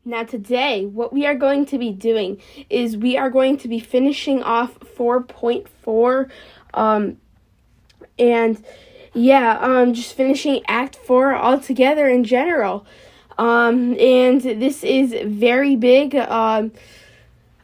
Now today, what we are going to be doing is we are going to be finishing off 4.4, and just finishing Act 4 altogether in general. And this is very big.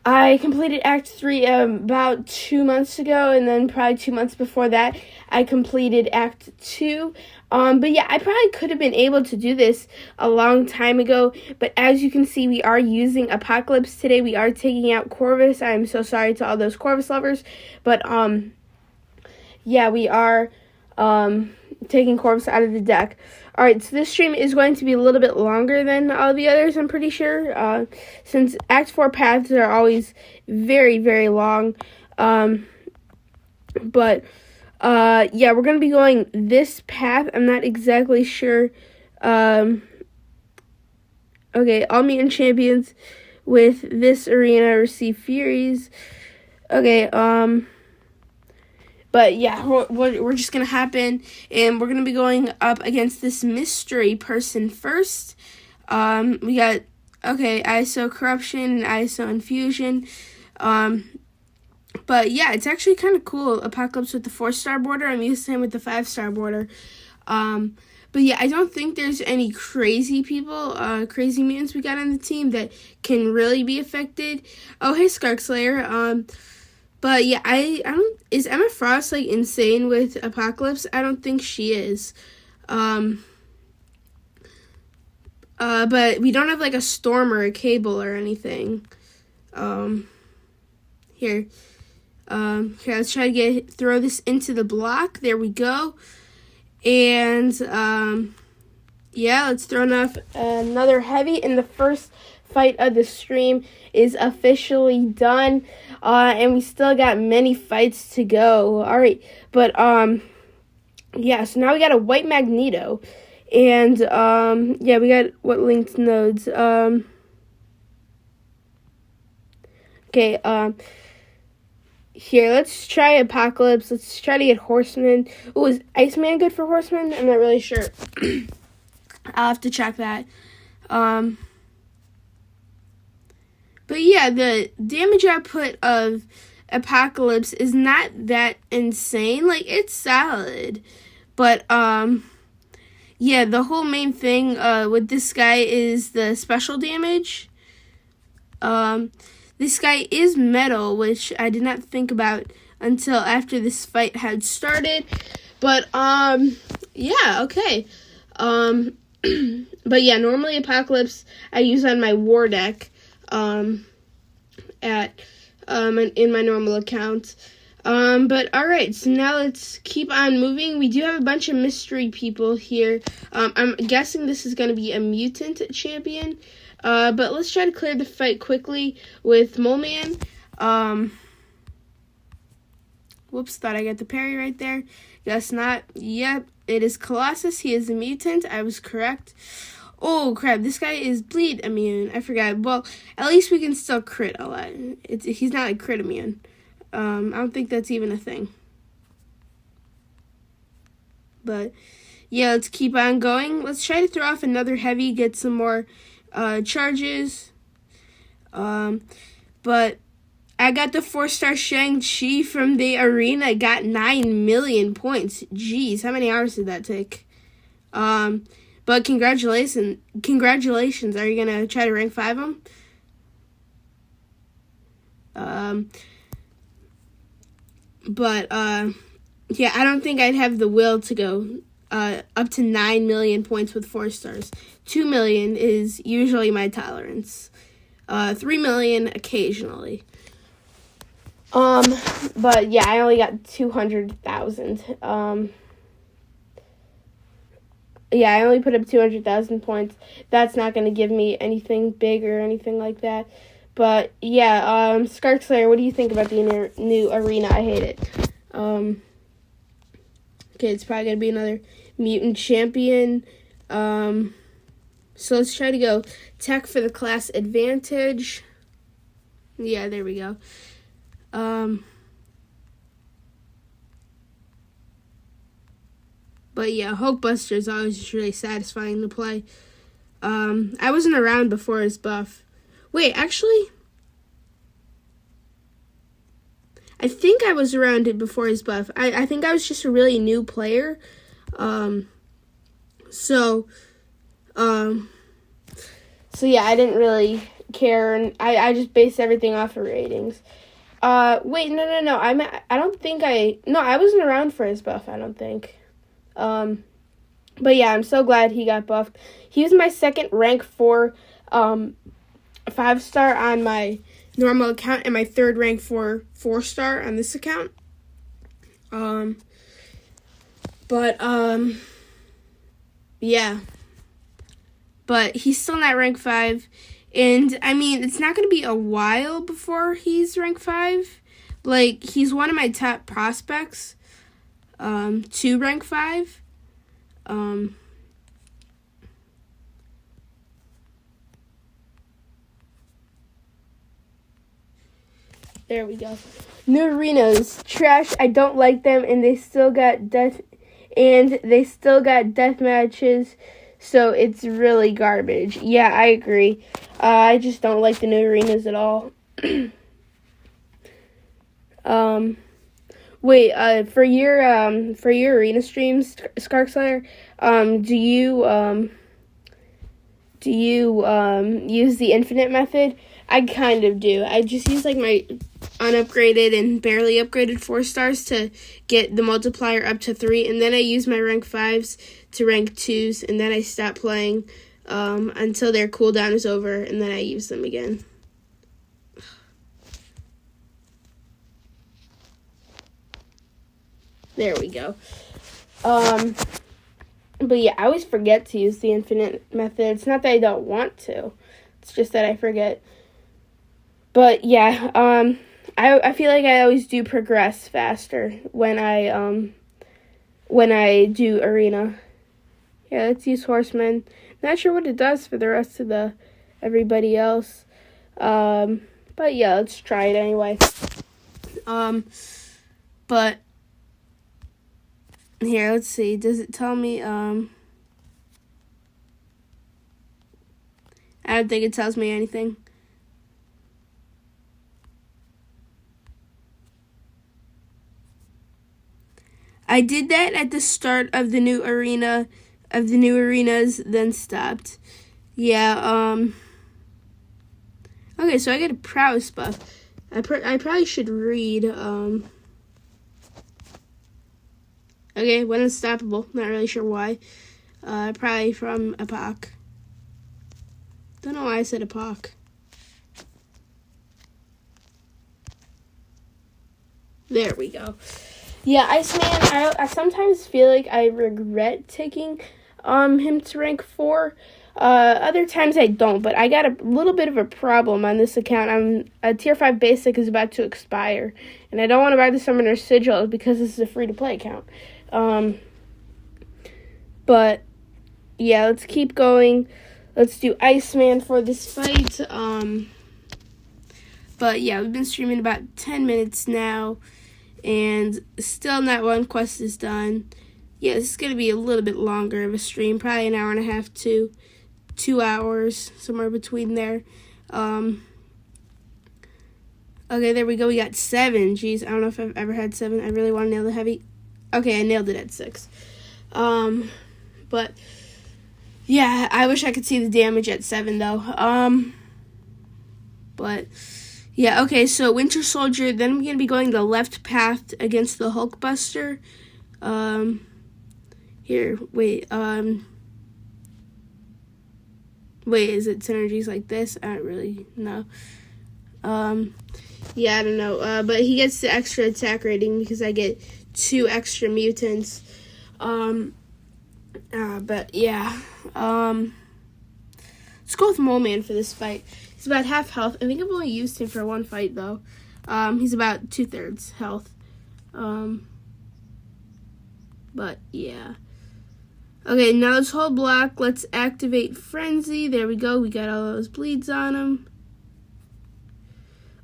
I completed Act 3 about 2 months ago, and then probably 2 months before that, I completed Act 2. But yeah, I probably could have been able to do this a long time ago, but as you can see, we are using Apocalypse today. We are taking out Corvus. I am so sorry to all those Corvus lovers, but we are taking Corvus out of the deck. Alright, so this stream is going to be a little bit longer than all the others, I'm pretty sure, since Act 4 paths are always very, very long. We're going to be going this path. I'm not exactly sure. Okay, all mutant champions with this arena receive Furies. Okay, but yeah, we're just going to hop in, and we're going to be going up against this mystery person first. We got, ISO Corruption and ISO Infusion. But yeah, it's actually kind of cool. Apocalypse with the 4-star border. I'm used to him with the 5-star border. But yeah, I don't think there's any crazy people, crazy mutants we got on the team that can really be affected. Oh, hey, Skarkslayer. But yeah, I don't. Is Emma Frost like insane with Apocalypse? I don't think she is. But we don't have like a Storm or a Cable or anything. Here, let's try to throw this into the block. There we go. And let's throw enough. Another heavy, and the first fight of the stream is officially done. And we still got many fights to go. All right, but so now we got a white Magneto, and we got what linked nodes. Here, let's try Apocalypse. Let's try to get Horseman. Oh, is Iceman good for Horseman? I'm not really sure. I'll have to check that. But yeah, the damage output of Apocalypse is not that insane. Like, it's solid. But, the whole main thing with this guy is the special damage. This guy is metal, which I did not think about until after this fight had started. But, okay. But yeah, normally Apocalypse I use on my war deck, in my normal account. But alright, so now let's keep on moving. We do have a bunch of mystery people here. I'm guessing this is going to be a mutant champion. But let's try to clear the fight quickly with Mole Man. Whoops, thought I got the parry right there. Guess not. Yep, it is Colossus. He is a mutant. I was correct. Oh, crap. This guy is bleed immune. I forgot. Well, at least we can still crit a lot. He's not like crit immune. I don't think that's even a thing. But, yeah, let's keep on going. Let's try to throw off another heavy, get some more charges. But I got the 4-star Shang-Chi from the arena. I got 9 million points. Jeez, how many hours did that take? But congratulations. Are you going to try to rank 5 them? I don't think I'd have the will to go up to 9 million points with 4 stars. 2 million is usually my tolerance. 3 million occasionally. But yeah, I only got 200,000. I only put up 200,000 points. That's not going to give me anything big or anything like that. But yeah, Skarkslayer, what do you think about the new arena? I hate it. Okay, it's probably going to be another mutant champion. So let's try to go tech for the class advantage. Yeah, there we go. But yeah, Hulkbuster is always really satisfying to play. I wasn't around before his buff. Wait, actually, I think I was around it before his buff. I think I was just a really new player. So yeah, I didn't really care, and I just based everything off of ratings. Wait, no. I wasn't around for his buff, I don't think. But yeah, I'm so glad he got buffed. He was my second rank 4 5-star on my normal account, and my third rank 4-star on this account. Yeah. But he's still not rank 5. And, I mean, it's not going to be a while before he's rank 5. Like, he's one of my top prospects to rank 5. There we go. New arenas, trash. I don't like them, and they still got death matches. So it's really garbage. Yeah, I agree. I just don't like the new arenas at all. Wait, for your arena streams, Skarkslayer, do you use the infinite method? I kind of do. I just use like my unupgraded and barely upgraded 4-stars to get the multiplier up to 3, and then I use my rank 5s to rank 2s, and then I stop playing until their cooldown is over, and then I use them again. There we go. But yeah, I always forget to use the infinite method. It's not that I don't want to. It's just that I forget. But yeah, I feel like I always do progress faster when I do arena. Yeah, let's use Horseman. Not sure what it does for the rest of everybody else. But yeah, let's try it anyway. But here, let's see. Does it tell me I don't think it tells me anything. I did that at the start of the new arenas, then stopped. Yeah, okay, so I get a prowess buff. I probably should read, okay, when unstoppable, not really sure why. Probably from Epoch. Don't know why I said Epoch. There we go. Yeah, Iceman, I sometimes feel like I regret taking him to rank 4. Other times I don't, but I got a little bit of a problem on this account. A tier 5 basic is about to expire, and I don't want to buy the Summoner Sigil because this is a free-to-play account. But yeah, let's keep going. Let's do Iceman for this fight. But yeah, we've been streaming about 10 minutes now, and still not one quest is done. Yeah, this is going to be a little bit longer of a stream, probably an hour and a half to 2 hours, somewhere between there. Okay, there we go. We got 7. Jeez, I don't know if I've ever had 7. I really want to nail the heavy. Okay, I nailed it at 6. But yeah, I wish I could see the damage at 7 though. But yeah, okay, so Winter Soldier, then I'm gonna be going the left path against the Hulkbuster. Here, wait, is it synergies like this? I don't really know. Yeah, I don't know. But he gets the extra attack rating because I get 2 extra mutants. But yeah. Let's go with Mole Man for this fight. He's about half health. I think I've only used him for one fight though. He's about 2/3 health. But yeah. Okay, now let's hold block. Let's activate Frenzy. There we go. We got all those bleeds on him.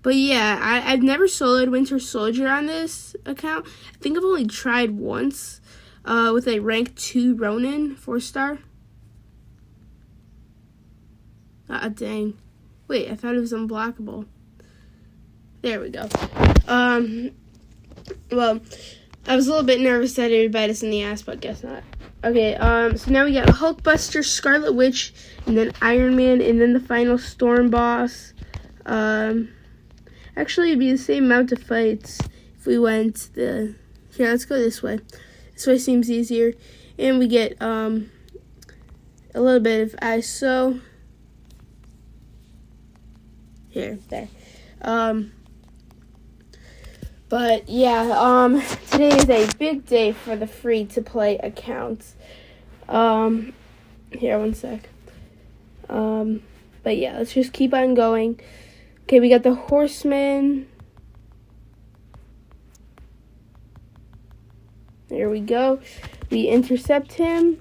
But yeah, I've never soloed Winter Soldier on this account. I think I've only tried once with a rank 2 Ronin 4-star. Ah, dang. Wait, I thought it was unblockable. There we go. Well, I was a little bit nervous that it would bite us in the ass, but guess not. Okay, so now we got Hulkbuster, Scarlet Witch, and then Iron Man, and then the final Storm boss. Actually, it'd be the same amount of fights if we went here, let's go this way. This way seems easier. And we get, a little bit of ISO. Here, there. But yeah, today is a big day for the free-to-play accounts. Here, one sec. But yeah, let's just keep on going. Okay, we got the Horseman. There we go. We intercept him.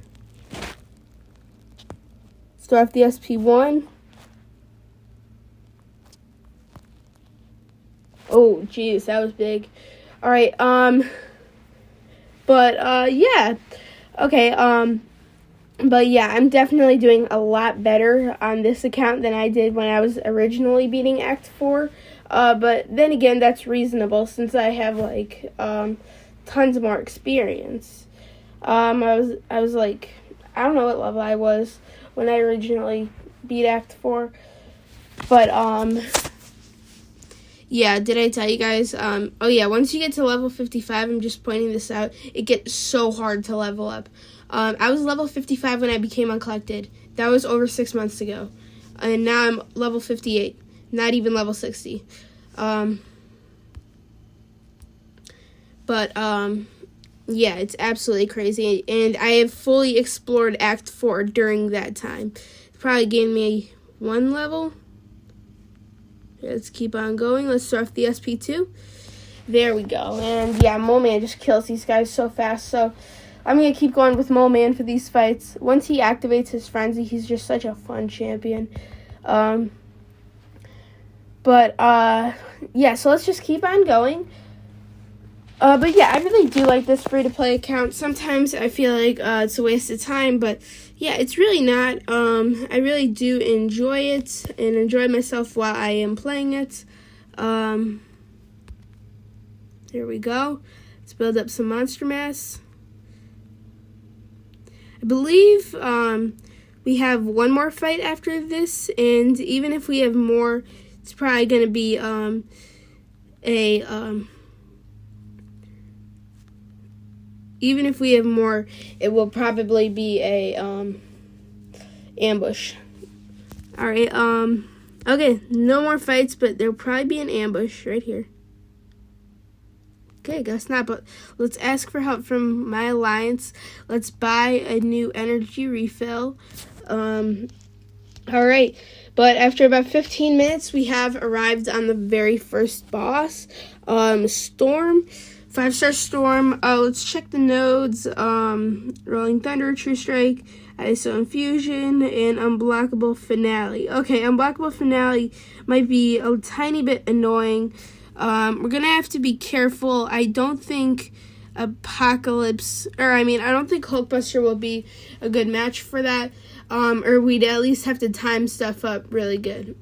Start off the SP1. Oh, geez, that was big. All right, yeah. Okay, but yeah, I'm definitely doing a lot better on this account than I did when I was originally beating Act 4. But then again, that's reasonable since I have, like, tons more experience. I was like, I don't know what level I was when I originally beat Act 4. But, yeah, did I tell you guys? Oh yeah, once you get to level 55, I'm just pointing this out, it gets so hard to level up. I was level 55 when I became uncollected. That was over 6 months ago. And now I'm level 58, not even level 60. Yeah, it's absolutely crazy. And I have fully explored Act 4 during that time. It probably gave me 1 level. Let's keep on going. Let's start off the SP2. There we go. And yeah, Mole Man just kills these guys so fast. So I'm going to keep going with Mole Man for these fights. Once he activates his frenzy, he's just such a fun champion. Yeah, so let's just keep on going. But yeah, I really do like this free-to-play account. Sometimes I feel like it's a waste of time, but yeah, it's really not. I really do enjoy it and enjoy myself while I am playing it. Here we go. Let's build up some monster mass. I believe we have one more fight after this, and even if we have more, it's probably going to be even if we have more, it will probably be a ambush. Alright, okay, no more fights, but there'll probably be an ambush right here. Okay, guess not, but let's ask for help from my alliance. Let's buy a new energy refill. Alright, but after about 15 minutes, we have arrived on the very first boss, Storm. 5-star Storm. Let's check the nodes. Rolling Thunder, True Strike, ISO Infusion, and Unblockable Finale. Okay, Unblockable Finale might be a tiny bit annoying. We're gonna have to be careful. I don't think I don't think Hulkbuster will be a good match for that. Or we'd at least have to time stuff up really good.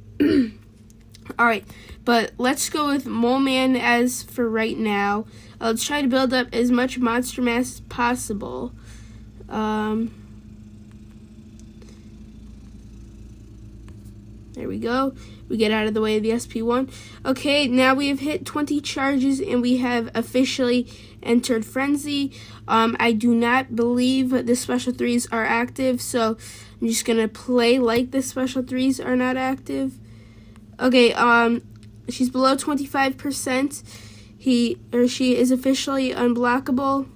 Alright, but let's go with Mole Man as for right now. Let's try to build up as much monster mass as possible. There we go. We get out of the way of the SP1. Okay, now we have hit 20 charges and we have officially entered Frenzy. I do not believe the Special 3s are active, so I'm just going to play like the Special 3s are not active. Okay, she's below 25%. He or she is officially unblockable.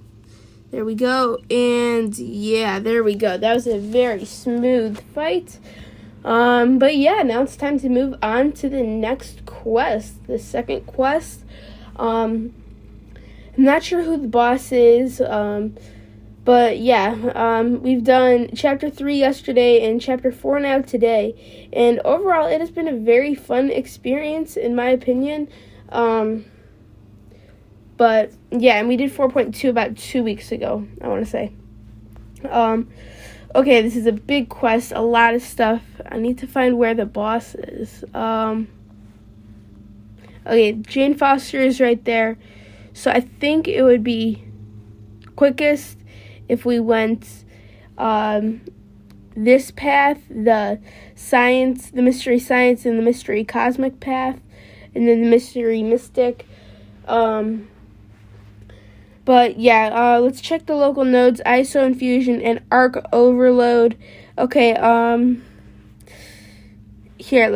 There we go. And yeah, there we go. That was a very smooth fight. But yeah, now it's time to move on to the next quest, the second quest. I'm not sure who the boss is, but yeah, we've done Chapter 3 yesterday and Chapter 4 now today. And overall, it has been a very fun experience, in my opinion. But yeah, and we did 4.2 about 2 weeks ago, I want to say. Okay, this is a big quest, a lot of stuff. I need to find where the boss is. Okay, Jane Foster is right there. So I think it would be quickest if we went this path, the science, the mystery science, and the mystery cosmic path, and then the mystery mystic. But yeah, let's check the local nodes, ISO infusion, and arc overload. Okay, here,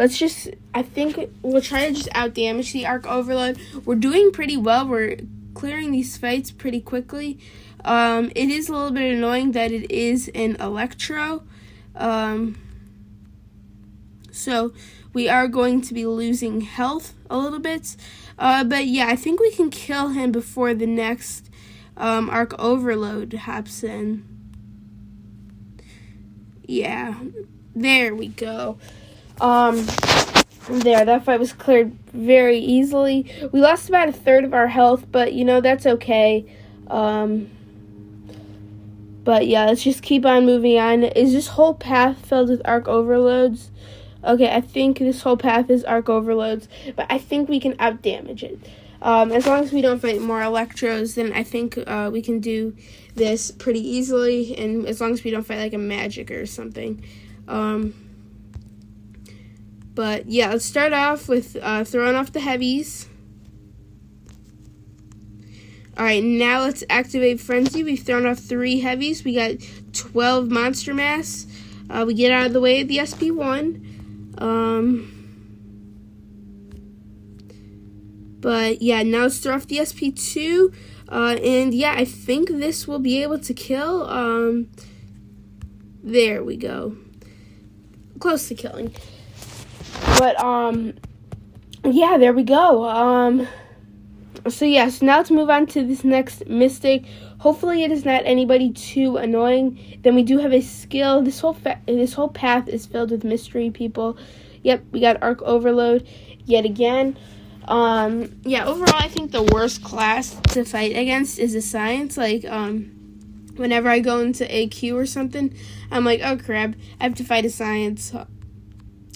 I think we'll try to just out-damage the arc overload. We're doing pretty well. We're clearing these fights pretty quickly. It is a little bit annoying that it is an electro. So we are going to be losing health a little bit. But yeah, I think we can kill him before the next arc overload hops in. Yeah, there we go. There, that fight was cleared very easily. We lost about a third of our health, but that's okay. But yeah, let's just keep on moving on. Is this whole path filled with arc overloads? Okay, I think this whole path is arc overloads, but I think we can out-damage it. As long as we don't fight more electros, then I think we can do this pretty easily, and as long as we don't fight like a magic or something. But yeah, let's start off with throwing off the heavies. Alright, now let's activate Frenzy. We've thrown off 3 heavies. We got 12 Monster Mass. We get out of the way of the SP1. But yeah, now let's throw off the SP2. And yeah, I think this will be able to kill. There we go. Close to killing. But yeah, there we go. So yes, now let's move on to this next mystic. Hopefully it is not anybody too annoying. Then we do have a skill. This whole path is filled with mystery people. Yep, we got arc overload yet again. Yeah, overall I think the worst class to fight against is a science. Like whenever I go into AQ or something, I'm like, oh crap, I have to fight a science.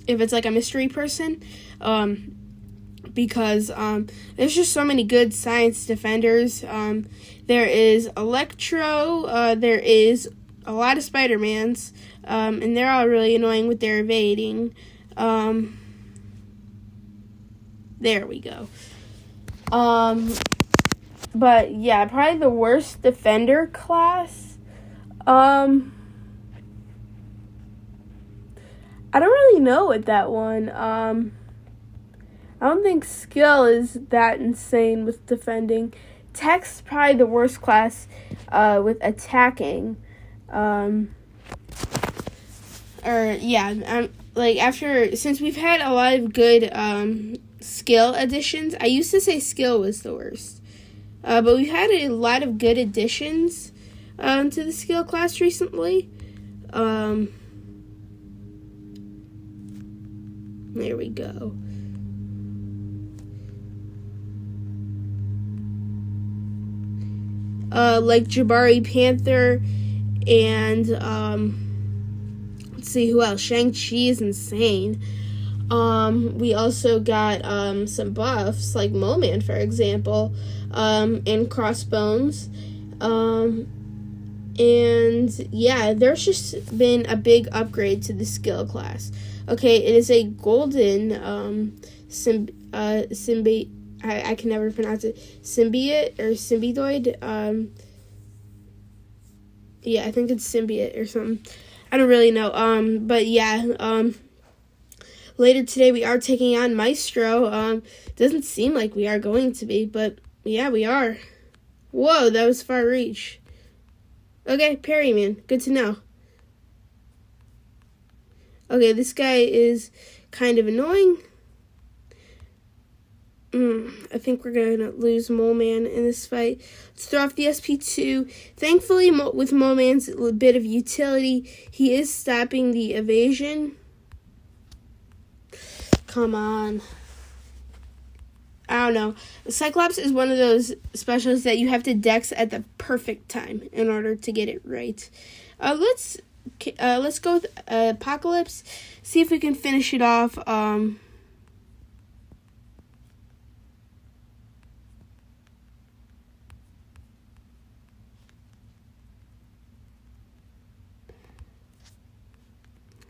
If it's like a mystery person, because there's just so many good science defenders. There is Electro, there is a lot of Spider-Mans, and they're all really annoying with their evading. There we go. But yeah, probably the worst defender class. I don't really know with that one. I don't think skill is that insane with defending. Tech's probably the worst class with attacking. Since we've had a lot of good skill additions, I used to say skill was the worst. But we've had a lot of good additions to the skill class recently. There we go. Like Jabari Panther and let's see who else. Shang-Chi is insane. We also got some buffs like Mo-Man, for example, and Crossbones. And yeah, there's just been a big upgrade to the skill class. Okay, it is a golden symbiote. I can never pronounce it. Symbiote or symbioid. Yeah, I think it's symbiote or something. I don't really know. But yeah. Later today we are taking on Maestro. Doesn't seem like we are going to be, but yeah, we are. Whoa, that was far reach. Okay, parry man. Good to know. Okay, this guy is kind of annoying. I think we're going to lose Mole-Man in this fight. Let's throw off the SP2. Thankfully, with Mole-Man's bit of utility, he is stopping the evasion. Come on. I don't know. Cyclops is one of those specials that you have to dex at the perfect time in order to get it right. Let's let's go with Apocalypse. See if we can finish it off.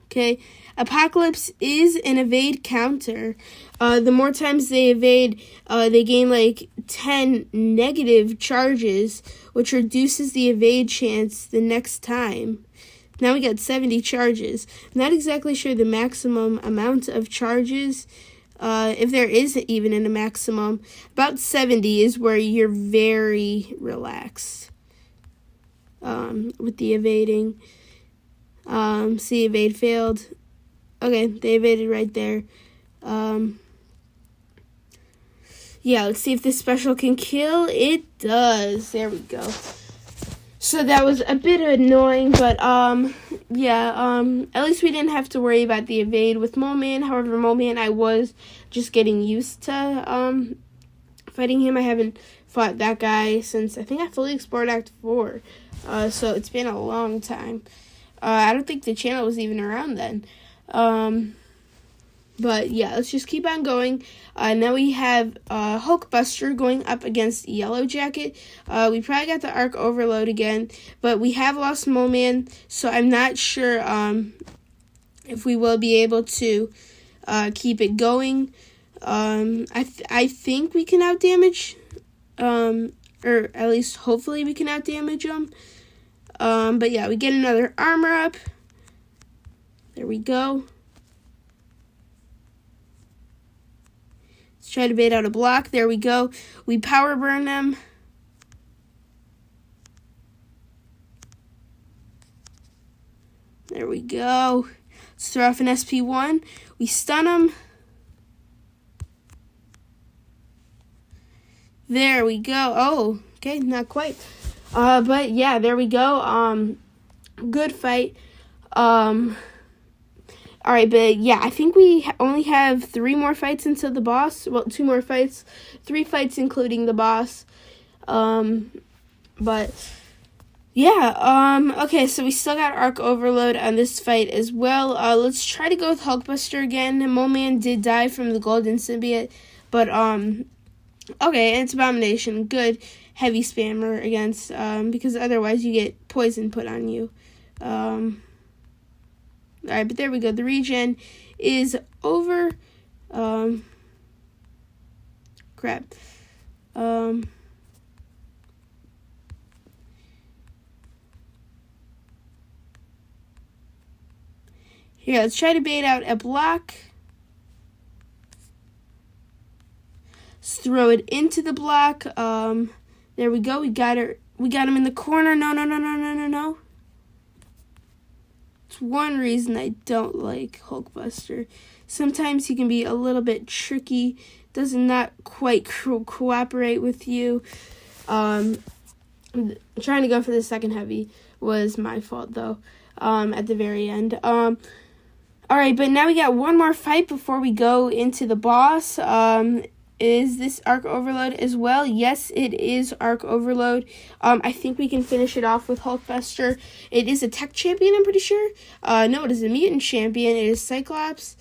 Okay, Apocalypse is an evade counter. The more times they evade, they gain like 10 negative charges, which reduces the evade chance the next time. Now we got 70 charges. Not exactly sure the maximum amount of charges, if there is even a maximum. About 70 is where you're very relaxed with the evading. See, evade failed. Okay, they evaded right there. Yeah, let's see if this special can kill. It does. There we go. So that was a bit annoying, but yeah, at least we didn't have to worry about the evade with Mole Man. However, Mole Man, I was just getting used to fighting him. I haven't fought that guy since I think I fully explored Act 4. So it's been a long time. I don't think the channel was even around then. But yeah, let's just keep on going. Now we have Hulkbuster going up against Yellow Jacket. We probably got the Arc Overload again, but we have lost Mole Man, so I'm not sure if we will be able to keep it going. I think we can outdamage, or at least hopefully we can outdamage him. But yeah, we get another armor up. There we go. Let's try to bait out a block. There we go. We power burn them. There we go. Let's throw off an SP1. We stun them. There we go. Oh, okay, not quite. But yeah, there we go. Good fight. Alright, but yeah, I think we only have 3 more fights until the boss. Well, 2 more fights. 3 fights including the boss. But yeah, okay, so we still got Arc Overload on this fight as well. Let's try to go with Hulkbuster again. Mole Man did die from the Golden Symbiote, but okay, it's Abomination. Good heavy spammer against, because otherwise you get poison put on you. Alright, but there we go. The regen is over. Crap. Here, let's try to bait out a block. Let's throw it into the block. There we go. We got her. We got him in the corner. No. It's one reason I don't like Hulkbuster. Sometimes he can be a little bit tricky. Does not quite cooperate with you. Trying to go for the second heavy was my fault, though, at the very end. Alright, but now we got one more fight before we go into the boss. Is this Arc Overload as well? Yes, it is Arc Overload. I think we can finish it off with Hulkbuster. It is a tech champion, I'm pretty sure. No, it is a mutant champion. It is Cyclops.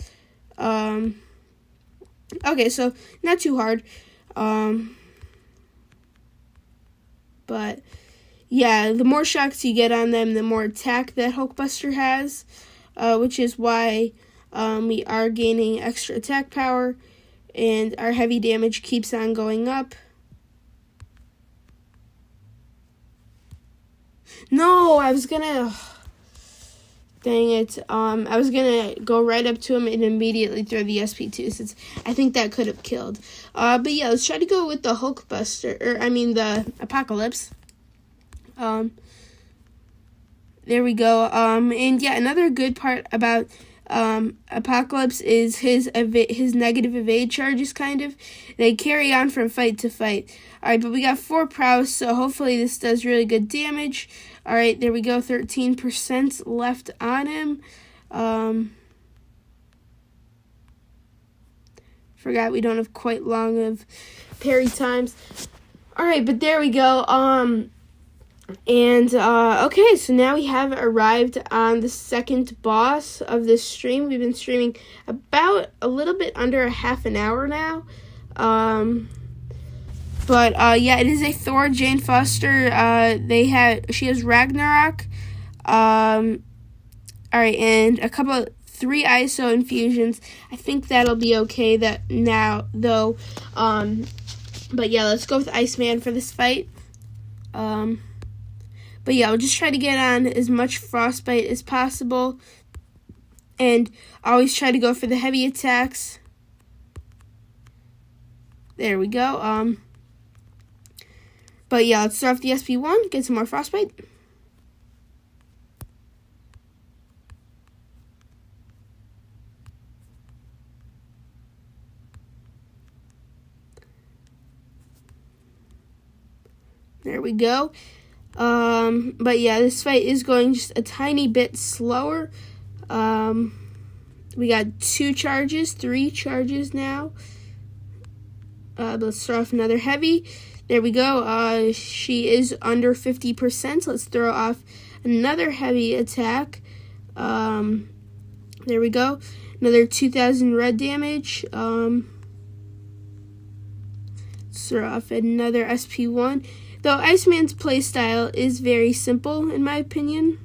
Okay, so not too hard. But yeah, the more shocks you get on them, the more attack that Hulkbuster has, which is why we are gaining extra attack power. And our heavy damage keeps on going up. No, I was gonna... Dang it. I was gonna go right up to him and immediately throw the SP2, since I think that could have killed. But yeah, let's try to go with the Hulkbuster, the Apocalypse. There we go. And yeah, another good part about Apocalypse is his negative evade charges, kind of. They carry on from fight to fight. Alright, but we got 4 prowess, so hopefully this does really good damage. Alright, there we go, 13% left on him. Forgot we don't have quite long of parry times. Alright, but there we go. And, okay, so now we have arrived on the second boss of this stream. We've been streaming about a little bit under a half an hour now. But yeah, it is a Thor Jane Foster. She has Ragnarok. Alright, and three ISO infusions. I think that'll be okay though. But yeah, let's go with Iceman for this fight. But yeah, we'll just try to get on as much frostbite as possible. And always try to go for the heavy attacks. There we go. But yeah, let's start off the SP1, get some more frostbite. There we go. But yeah, this fight is going just a tiny bit slower. We got 3 charges now. Let's start off another heavy. There we go. She is under 50%. Let's throw off another heavy attack. There we go. Another 2,000 red damage. Let's throw off another SP1. Though Iceman's playstyle is very simple, in my opinion.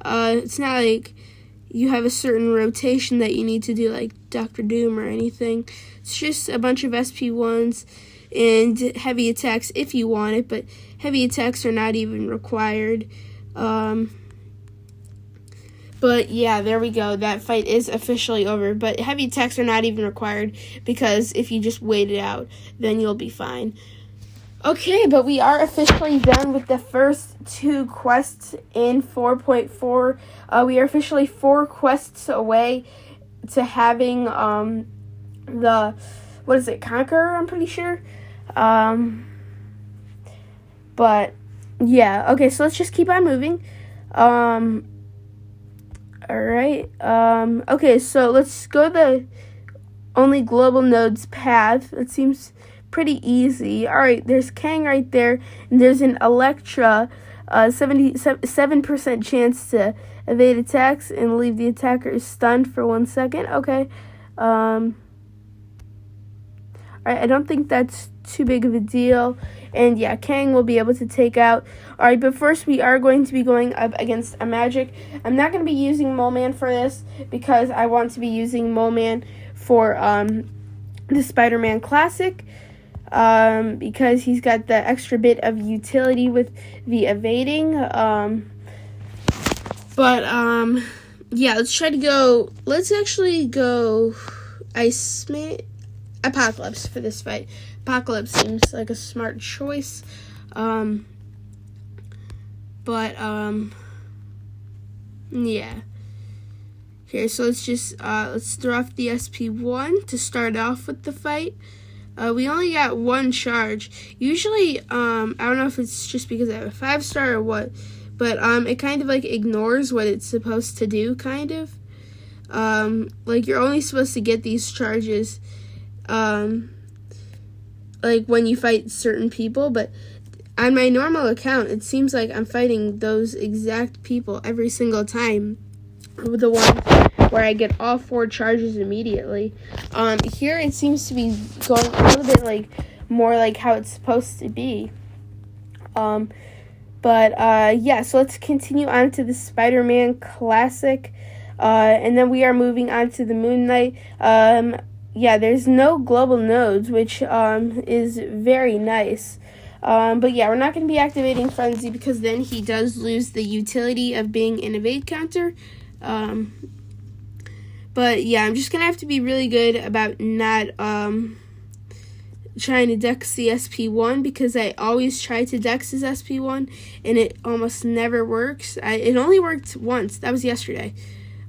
It's not like you have a certain rotation that you need to do like Dr. Doom or anything. It's just a bunch of SP1s and heavy attacks if you want it, but heavy attacks are not even required. But yeah, there we go. That fight is officially over, but heavy attacks are not even required because if you just wait it out, then you'll be fine. Okay, but we are officially done with the first 2 quests in 4.4. We are officially 4 quests away to having Conqueror, I'm pretty sure. But yeah, okay, so let's just keep on moving. Alright. Okay, so let's go the only global nodes path. It seems pretty easy. Alright, there's Kang right there, and there's an Elektra, 77% chance to evade attacks and leave the attacker stunned for 1 second. Okay. Alright, I don't think that's too big of a deal. And yeah, Kang will be able to take out. Alright, but first we are going to be going up against a magic. I'm not going to be using Mole Man for this because I want to be using Mole Man for the Spider-Man Classic. Because he's got the extra bit of utility with the evading. Yeah, let's actually go Apocalypse for this fight. Apocalypse seems like a smart choice. Yeah. Here, so let's throw off the SP1 to start off with the fight. We only got 1 charge. Usually, I don't know if it's just because I have a 5-star or what, but it kind of like ignores what it's supposed to do, kind of. Like you're only supposed to get these charges, like when you fight certain people, but on my normal account, it seems like I'm fighting those exact people every single time. The one where I get all 4 charges immediately. Here it seems to be going a little bit like more like how it's supposed to be. Yeah, so let's continue on to the Spider-Man Classic. And then we are moving on to the Moon Knight. Yeah, there's no global nodes, which is very nice. But yeah, we're not going to be activating Frenzy because then he does lose the utility of being an evade counter. But yeah, I'm just going to have to be really good about not trying to dex the SP1 because I always try to dex his SP1 and it almost never works. It only worked once. That was yesterday.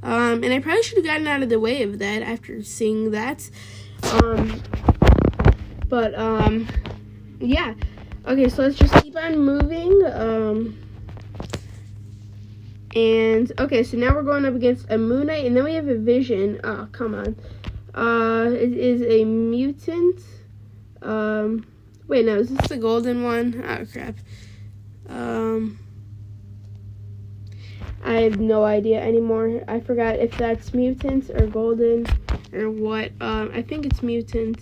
And I probably should have gotten out of the way of that after seeing that. Yeah. Okay, so let's just keep on moving. And, okay, so now we're going up against a Moon Knight, and then we have a Vision. Oh, come on. It is a mutant. Wait, no, is this the golden one? Oh, crap. I have no idea anymore. I forgot if that's mutant or golden or what. I think it's mutant.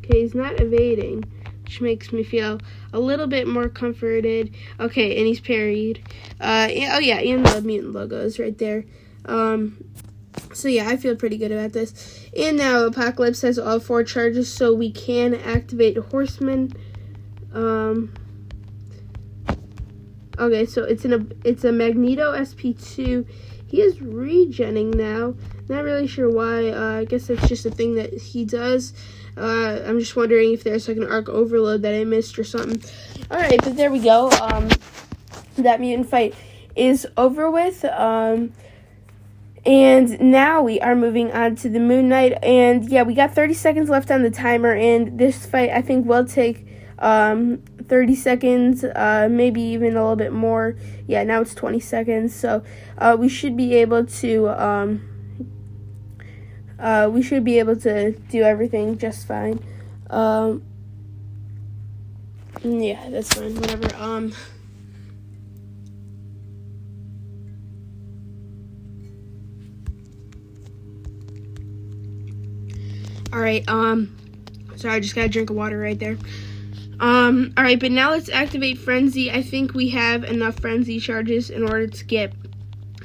Okay, he's not evading, which makes me feel a little bit more comforted. Okay, and he's parried. Oh yeah, and the mutant logo is right there. So yeah, I feel pretty good about this. And now Apocalypse has all 4 charges, so we can activate Horseman. Okay, so it's a Magneto SP2. He is regenning now. Not really sure why. I guess that's just a thing that he does. I'm just wondering if there's like an arc overload that I missed or something. Alright, but there we go. That mutant fight is over with. And now we are moving on to the Moon Knight. And yeah, we got 30 seconds left on the timer. And this fight, I think, will take 30 seconds, maybe even a little bit more. Yeah, now it's 20 seconds. So we should be able to do everything just fine. Yeah, that's fine. Whatever. Alright, sorry, I just got a drink of water right there. Alright, but now let's activate Frenzy. I think we have enough Frenzy charges in order to get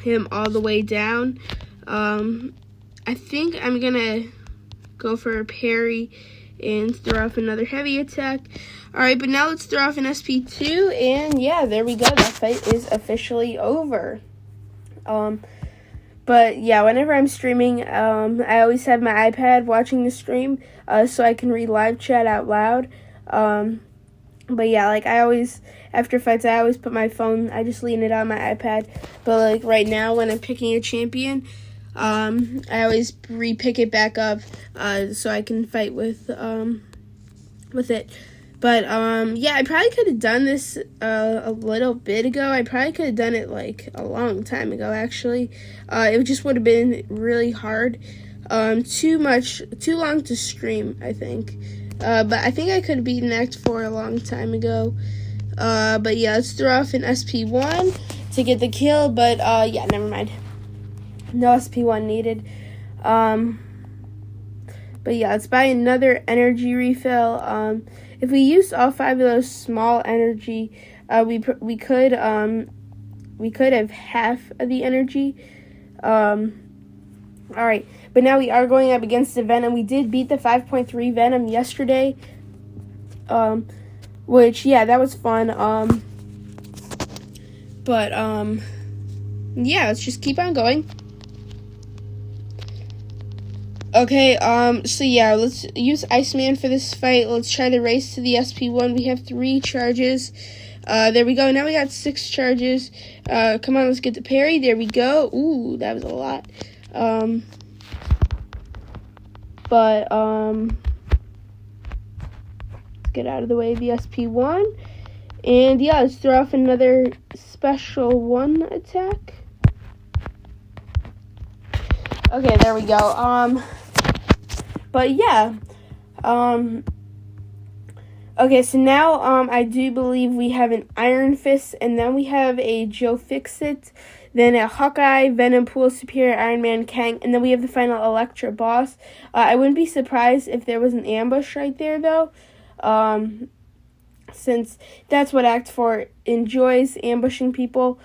him all the way down. I think I'm gonna go for a parry and throw off another heavy attack. Alright, but now let's throw off an SP2, and yeah, there we go. That fight is officially over. But yeah, whenever I'm streaming, I always have my iPad watching the stream, so I can read live chat out loud. But yeah, like I always, after fights, I always put my phone, I just lean it on my iPad. But like right now, when I'm picking a champion, I always re-pick it back up, so I can fight with it. But yeah, I probably could have done this a little bit ago. I probably could have done it like a long time ago, actually. It just would have been really hard. Too long to stream, I think. But I think I could have beaten Act 4 a long time ago. But yeah, let's throw off an SP1 to get the kill. But yeah, never mind. No SP1 needed. But yeah, let's buy another energy refill. If we used all 5 of those small energy, we could have half of the energy. Alright, but now we are going up against the Venom. We did beat the 5.3 Venom yesterday. Which, yeah, that was fun. But yeah, let's just keep on going. Okay, so yeah, let's use Iceman for this fight. Let's try the race to the SP1. We have 3 charges. There we go. Now we got 6 charges. Come on, let's get the parry. There we go. Ooh, that was a lot. But let's get out of the way of the SP1. And yeah, let's throw off another special 1 attack. Okay, there we go. But yeah, okay, so now, I do believe we have an Iron Fist, and then we have a Joe Fixit, then a Hawkeye, Venom, Pool, Superior, Iron Man, Kang, and then we have the final Elektra boss. I wouldn't be surprised if there was an ambush right there, though, since that's what Act 4 enjoys, ambushing people,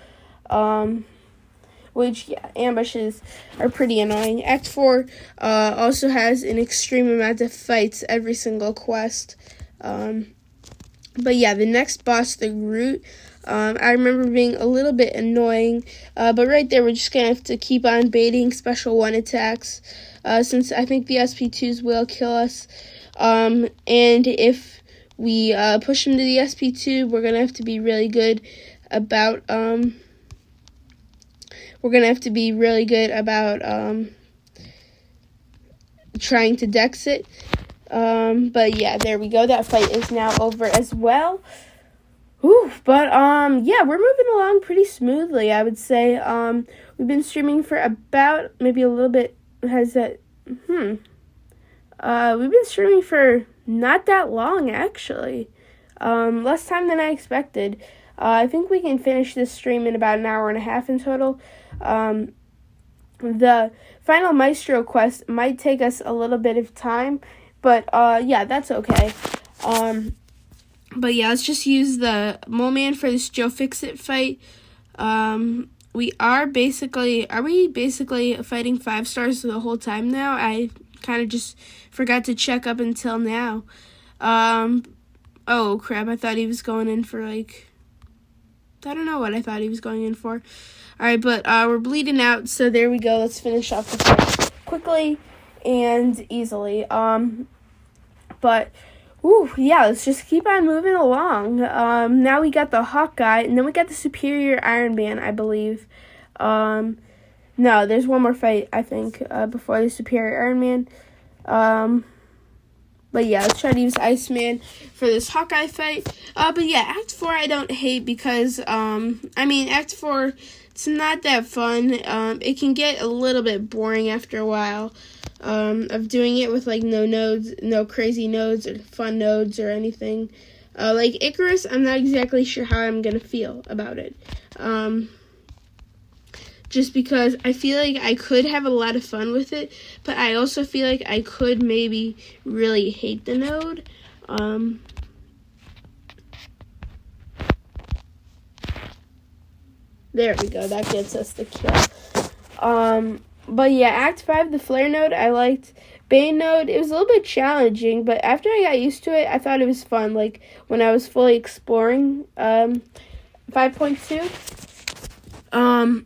which, yeah, ambushes are pretty annoying. Act 4 also has an extreme amount of fights every single quest. But yeah, the next boss, the Groot, I remember being a little bit annoying. But right there, we're just going to have to keep on baiting special 1 attacks, since I think the SP2s will kill us. And if we push him to the SP2, we're going to have to be really good about... trying to dex it. But yeah, there we go. That fight is now over as well. But yeah, we're moving along pretty smoothly, I would say. We've been streaming for about maybe a little bit. We've been streaming for not that long, actually. less time than I expected. I think we can finish this stream in about an hour and a half in total. The final Maestro quest might take us a little bit of time, but yeah, that's okay. But yeah, let's just use the Mole Man for this Joe Fixit fight. Are we basically fighting 5 stars the whole time now? I kind of just forgot to check up until now. Oh crap, I thought he was going in for I don't know what I thought he was going in for. Alright, but we're bleeding out, so there we go. Let's finish off the fight quickly and easily. But yeah, let's just keep on moving along. Now we got the Hawkeye, and then we got the Superior Iron Man, I believe. No, there's one more fight, I think, before the Superior Iron Man. But yeah, let's try to use Iceman for this Hawkeye fight. But yeah, Act 4 I don't hate because, Act 4, it's not that fun. It can get a little bit boring after a while. Of doing it with no nodes, no crazy nodes or fun nodes or anything. Like Icarus, I'm not exactly sure how I'm gonna feel about it. Just because I feel like I could have a lot of fun with it, but I also feel like I could maybe really hate the node. There we go, that gets us the kill. But yeah, Act 5, the Flare node, I liked. Bane node, it was a little bit challenging, but after I got used to it, I thought it was fun, when I was fully exploring 5.2.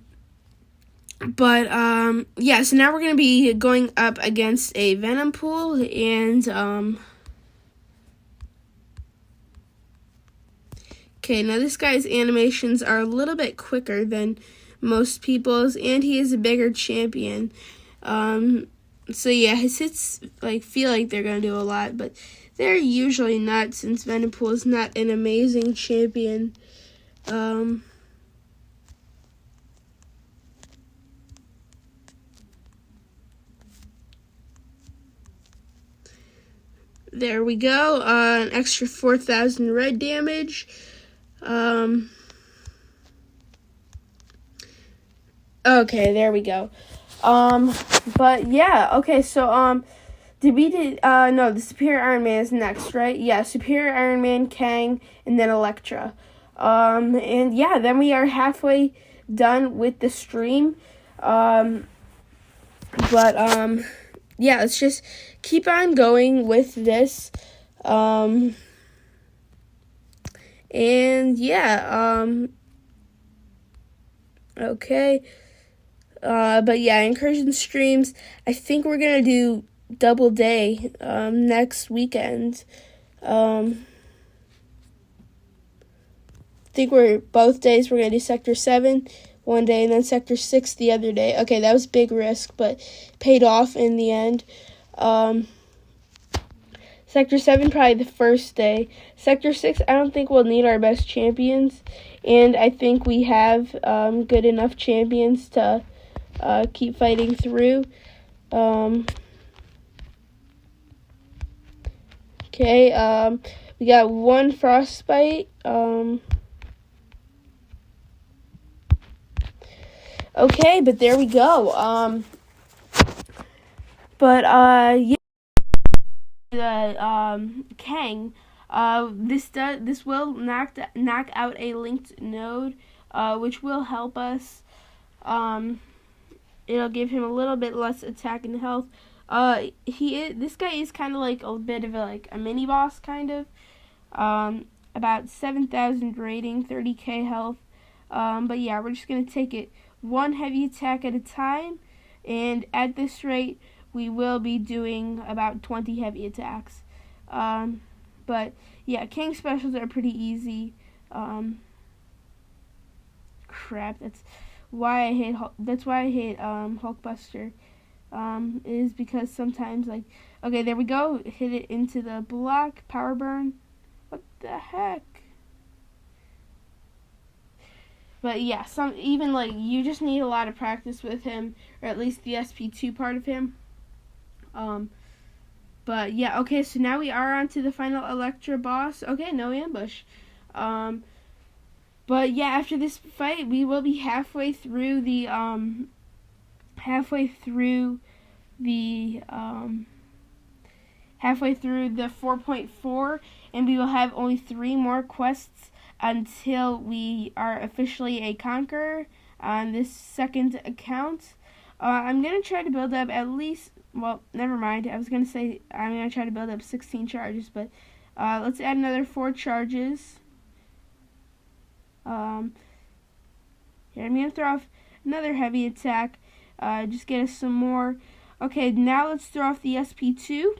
Yeah, so now we're going to be going up against a Venom pool, and, okay, now this guy's animations are a little bit quicker than most people's, and he is a bigger champion. So yeah, his hits feel like they're gonna do a lot, but they're usually not, since Venompool is not an amazing champion. There we go. An extra 4,000 red damage. Okay, there we go. But yeah, okay, so, no, the Superior Iron Man is next, right? Yeah, Superior Iron Man, Kang, and then Elektra. And yeah, then we are halfway done with the stream. Yeah, let's just keep on going with this. And yeah, okay. But yeah, incursion streams, I think we're gonna do double day, next weekend. I think both days we're gonna do Sector 7 one day and then Sector 6 the other day. Okay, that was big risk, but paid off in the end. Sector 7 probably the first day. Sector 6, I don't think we'll need our best champions, and I think we have good enough champions to keep fighting through. Okay, we got one Frostbite. Okay, but there we go. Yeah, the Kang. This will knock out a linked node, which will help us. It'll give him a little bit less attack and health. This guy is kind of like a bit of a mini boss kind of. About 7,000 rating, 30k health. But yeah, we're just gonna take it one heavy attack at a time, and at this rate, we will be doing about 20 heavy attacks. But yeah, King specials are pretty easy. Crap, that's why I hate Hulkbuster. Is because sometimes okay, there we go, hit it into the block, power burn. What the heck? But yeah, you just need a lot of practice with him, or at least the SP2 part of him. But But yeah, okay, so now we are on to the final Electra boss. Okay, no ambush. But yeah, after this fight, we will be halfway through the 4.4, and we will have only 3 more quests until we are officially a conqueror on this second account. I'm gonna try to build up at least, well, never mind. I was gonna say I'm gonna try to build up 16 charges, but let's add another 4 charges. Here, I'm gonna throw off another heavy attack. Just get us some more. Okay, now let's throw off the SP2.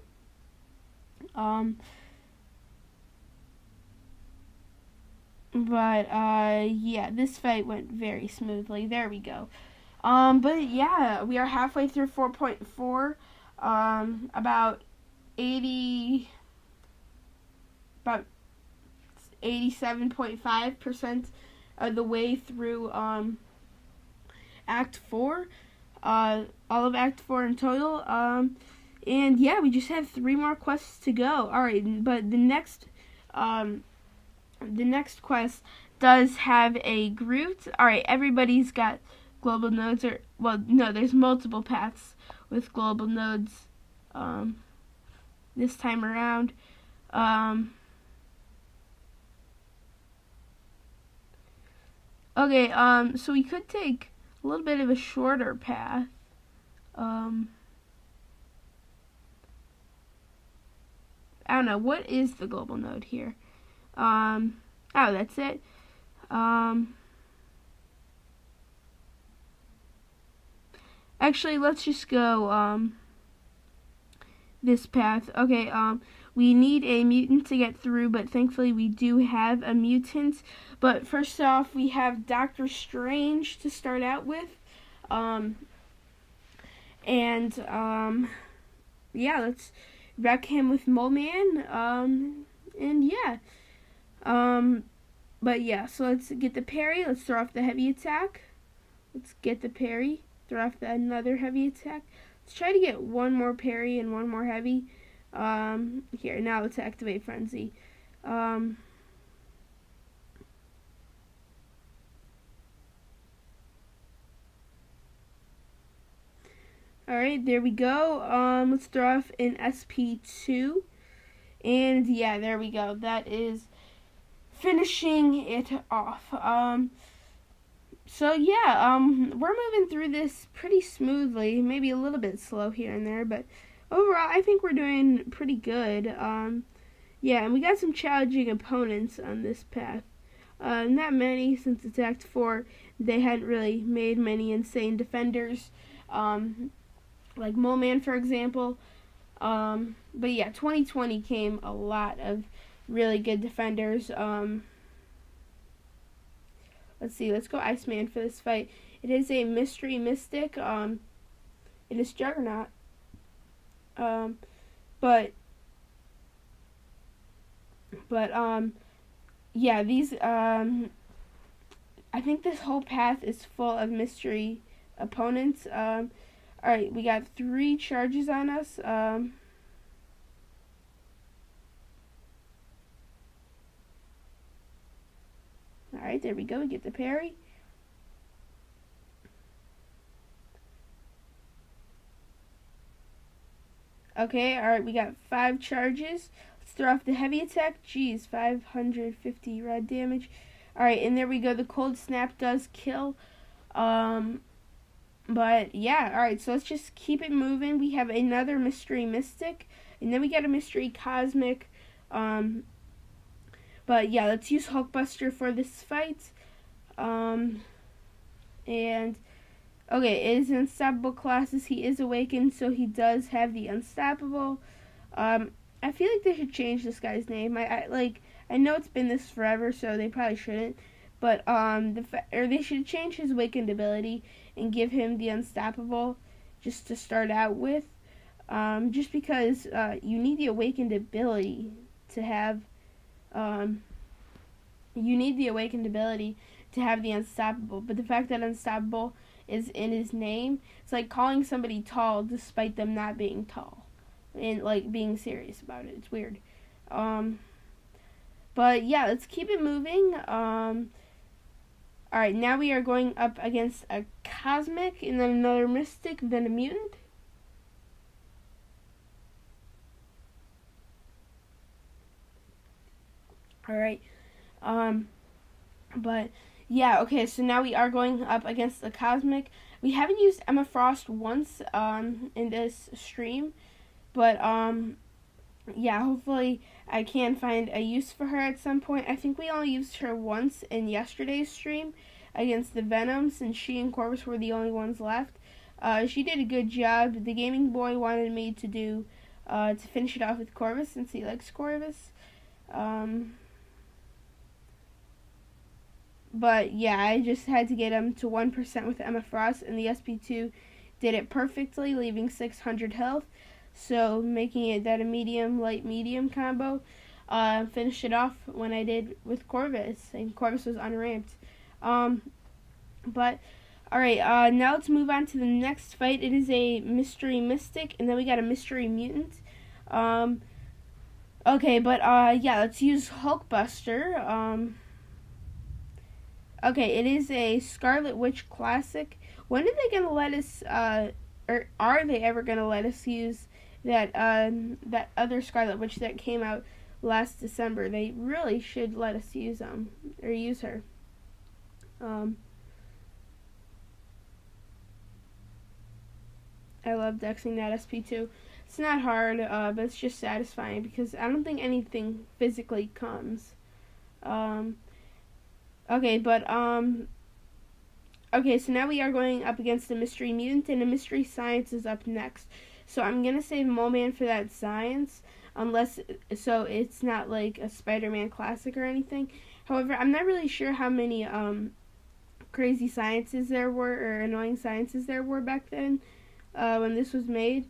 Yeah, this fight went very smoothly. There we go. But yeah, we are halfway through 4.4. About 87.5% of the way through Act 4. All of Act 4 in total. And yeah, we just have 3 more quests to go. Alright, but the next quest does have a Groot. Alright, everybody's got global nodes, or, well, no, there's multiple paths with global nodes this time around. Okay, so we could take a little bit of a shorter path. I don't know, what is the global node here? Oh, that's it. Actually, let's just go this path. Okay, we need a mutant to get through, but thankfully we do have a mutant. But first off, we have Doctor Strange to start out with. Yeah, let's wreck him with Mole Man. And yeah. But yeah, so let's get the parry. Let's throw off the heavy attack. Let's get the parry. Throw off another heavy attack. Let's try to get one more parry and one more heavy. Here, now let's activate Frenzy. Alright, there we go. Let's throw off an SP2. And yeah, there we go. That is finishing it off. So yeah, we're moving through this pretty smoothly. Maybe a little bit slow here and there, but overall, I think we're doing pretty good. Yeah, and we got some challenging opponents on this path. Not many, since it's Act 4. They hadn't really made many insane defenders, like Mole Man, for example. But yeah, 2020 came a lot of really good defenders. Let's see, let's go Iceman for this fight. It is a Mystery Mystic. It is Juggernaut. Yeah, these, I think this whole path is full of mystery opponents. Alright, we got 3 charges on us. Alright, there we go. We get the parry. Okay, alright, we got 5 charges. Let's throw off the heavy attack. Jeez, 550 rad damage. Alright, and there we go. The cold snap does kill. But yeah, alright, so let's just keep it moving. We have another Mystery Mystic, and then we got a Mystery Cosmic. But yeah, let's use Hulkbuster for this fight. And okay, it is an unstoppable classes. He is awakened, so he does have the unstoppable. I feel like they should change this guy's name. I know it's been this forever, so they probably shouldn't. But they should change his awakened ability and give him the unstoppable just to start out with. Just because you need the awakened ability to have the unstoppable. But the fact that unstoppable is in his name, it's like calling somebody tall despite them not being tall. and like being serious about it. It's weird. But yeah, let's keep it moving. Alright, now we are going up against a Cosmic and then another Mystic, then a Mutant. Alright. But yeah, okay, so now we are going up against the Cosmic. We haven't used Emma Frost once in this stream, but yeah, hopefully I can find a use for her at some point. I think we only used her once in yesterday's stream against the Venom, since she and Corvus were the only ones left. She did a good job. The gaming boy wanted me to do to finish it off with Corvus, since he likes Corvus. But yeah, I just had to get him to 1% with Emma Frost, and the SP2 did it perfectly, leaving 600 health. So making it that a medium, light, medium combo. Finished it off when I did with Corvus, and Corvus was unramped. But alright, now let's move on to the next fight. It is a Mystery Mystic, and then we got a Mystery Mutant. Okay, but yeah, let's use Hulkbuster. Okay, it is a Scarlet Witch Classic. When are they gonna let us, or are they ever gonna let us use that that other Scarlet Witch that came out last December? They really should let us use or use her. I love dexing that SP2. It's not hard, but it's just satisfying because I don't think anything physically comes. Okay, but okay, so now we are going up against a Mystery Mutant, and a Mystery Science is up next. So I'm gonna save Moleman for that Science, unless so it's not like a Spider-Man Classic or anything. However, I'm not really sure how many crazy sciences there were, or annoying sciences there were back then when this was made.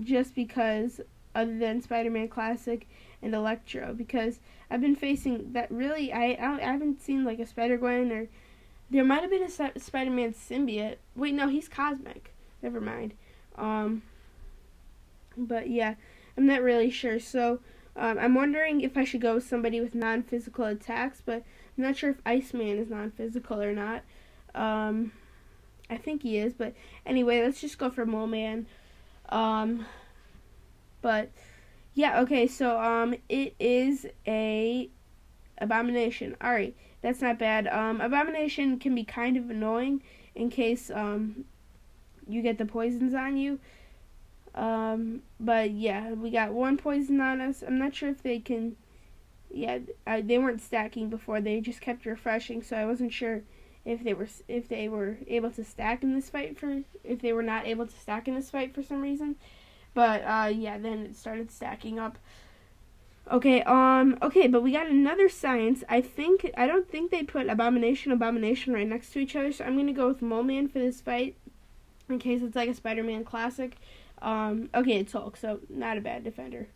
Just because, other than Spider-Man Classic and Electro, because I've been facing that really, I haven't seen like a Spider-Gwen, or there might have been a Spider-Man symbiote. Wait, no, he's Cosmic. Never mind. But yeah, I'm not really sure. So I'm wondering if I should go with somebody with non-physical attacks, but I'm not sure if Iceman is non-physical or not. I think he is, but anyway, let's just go for Moleman. But yeah, okay, so it is a Abomination. Alright, that's not bad. Abomination can be kind of annoying in case you get the poisons on you. But yeah, we got one poison on us. I'm not sure if they can. Yeah, they weren't stacking before. They just kept refreshing, so I wasn't sure if they were able to stack in this fight if they were not able to stack in this fight for some reason. But yeah, then it started stacking up. Okay, okay, but we got another Science. I don't think they put Abomination right next to each other, so I'm gonna go with Moleman for this fight, in case it's like a Spider-Man Classic. Okay, it's Hulk, so not a bad defender.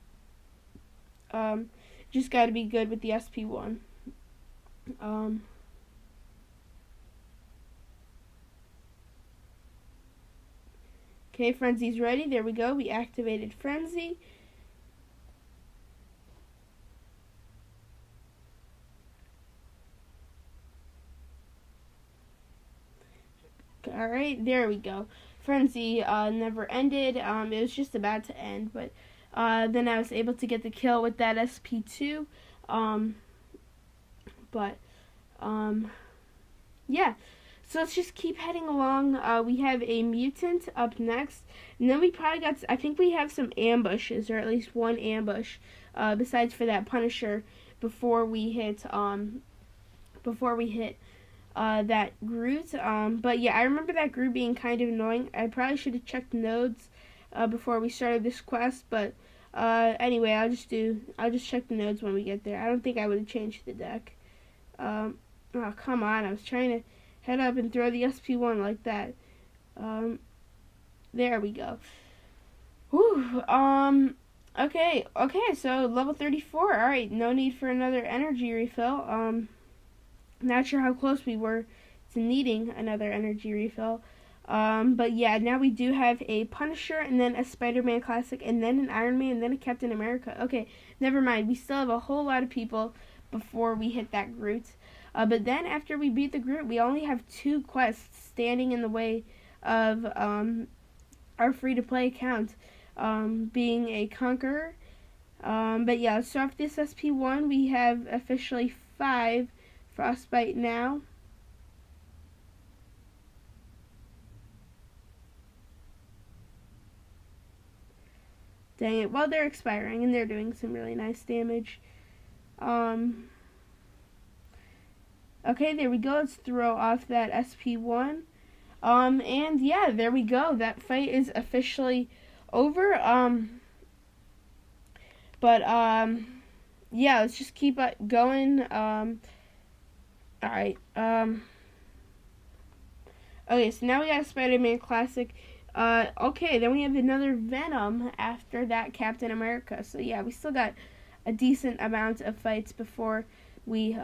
Just gotta be good with the SP1. Okay, Frenzy's ready. There we go. We activated Frenzy. Alright, there we go. Frenzy never ended. It was just about to end, but then I was able to get the kill with that SP2. Yeah. So let's just keep heading along. We have a Mutant up next, and then we probably got. I think we have some ambushes, or at least one ambush, besides for that Punisher before we hit that Groot. But yeah, I remember that Groot being kind of annoying. I probably should have checked the nodes before we started this quest, but anyway, I'll just check the nodes when we get there. I don't think I would have changed the deck. Oh, come on, I was trying to head up and throw the SP1 like that. There we go. Whew, okay, so level 34. Alright, no need for another energy refill. Not sure how close we were to needing another energy refill. But yeah, now we do have a Punisher, and then a Spider-Man Classic, and then an Iron Man, and then a Captain America. Okay, never mind. We still have a whole lot of people before we hit that Groot. But then after we beat the Groot, we only have 2 quests standing in the way of our free-to-play account, being a Conqueror. But yeah, let's start off this SP1. We have officially 5 Frostbite now. Dang it. Well, they're expiring, and they're doing some really nice damage. Okay, there we go. Let's throw off that SP1. And yeah, there we go. That fight is officially over. Yeah, let's just keep going. Alright. Okay, so now we got a Spider-Man Classic. Okay, then we have another Venom after that Captain America. So yeah, we still got a decent amount of fights before we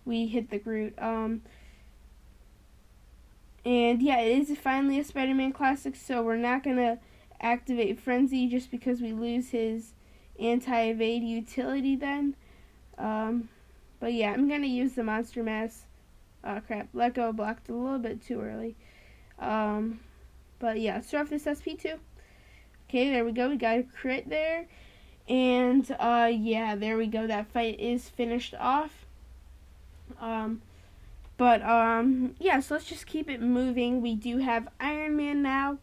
we hit the Groot. And yeah, it is finally a Spider-Man Classic, so we're not gonna activate Frenzy just because we lose his anti-evade utility then. But yeah, I'm gonna use the Monster Mass. Oh crap, Let Go blocked a little bit too early. But yeah, let's start off this SP2. Okay, there we go, we got a crit there. And yeah, there we go, that fight is finished off. Yeah, so let's just keep it moving. We do have Iron Man now.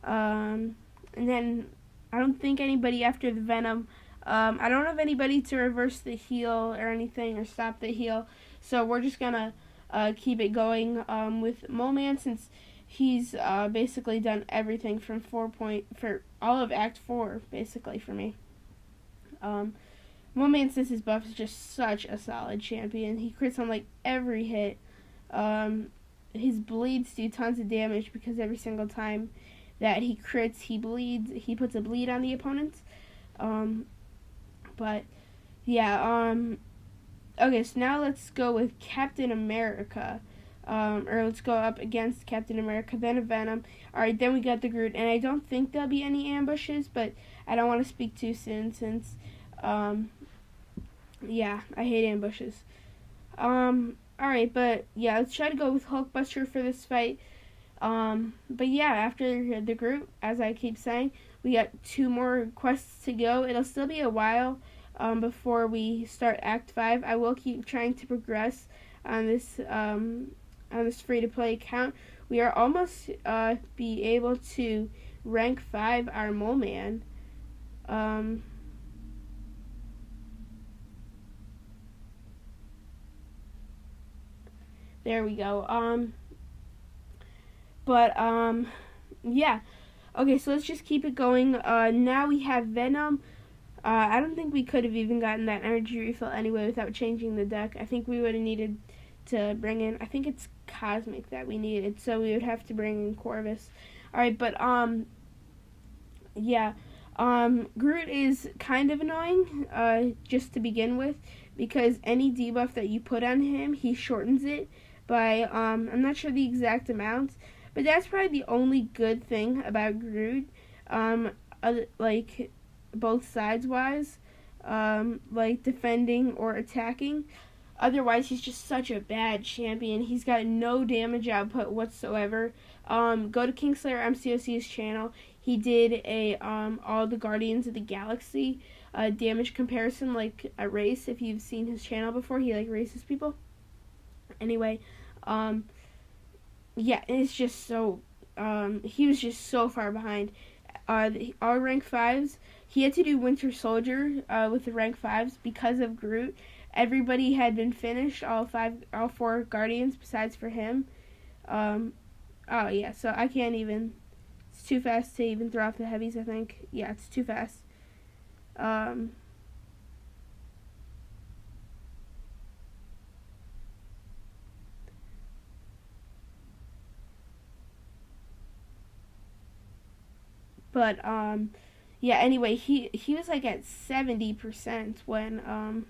And then I don't think anybody after the Venom. I don't have anybody to reverse the heal or anything or stop the heal. So we're just gonna keep it going with Mole Man, since he's basically done everything from for all of Act 4 basically for me. Mole Man, since his buff, is just such a solid champion. He crits on like every hit. His bleeds do tons of damage because every single time that he crits, he bleeds. He puts a bleed on the opponent. But yeah. Okay, so now let's go with Captain America. Or let's go up against Captain America, then a Venom. Alright, then we got the Groot, and I don't think there'll be any ambushes, but I don't want to speak too soon since, yeah, I hate ambushes. Alright, but yeah, let's try to go with Hulkbuster for this fight. But yeah, after the Groot, as I keep saying, we got 2 more quests to go. It'll still be a while before we start Act 5. I will keep trying to progress on this free-to-play account. We are almost be able to rank 5 our Mole Man. There we go. Yeah. Okay, so let's just keep it going. Now we have Venom. I don't think we could have even gotten that energy refill anyway without changing the deck. I think we would have needed to bring in, I think it's Cosmic that we needed, so we would have to bring in Corvus. Alright, but yeah. Groot is kind of annoying, just to begin with, because any debuff that you put on him, he shortens it by, I'm not sure the exact amount, but that's probably the only good thing about Groot, like, both sides-wise, like, defending or attacking. Otherwise, he's just such a bad champion. He's got no damage output whatsoever. Go to Kingslayer MCOC's channel. He did a, all the Guardians of the Galaxy, damage comparison, like a race. If you've seen his channel before, he, like, races people. Anyway, yeah, it's just so, he was just so far behind. Our rank 5s, he had to do Winter Soldier, with the rank 5s because of Groot. Everybody had been finished, all 4 Guardians besides for him. Oh yeah, so I can't even, it's too fast to even throw off the heavies, I think. Yeah, it's too fast. But yeah, anyway, he was like at 70% when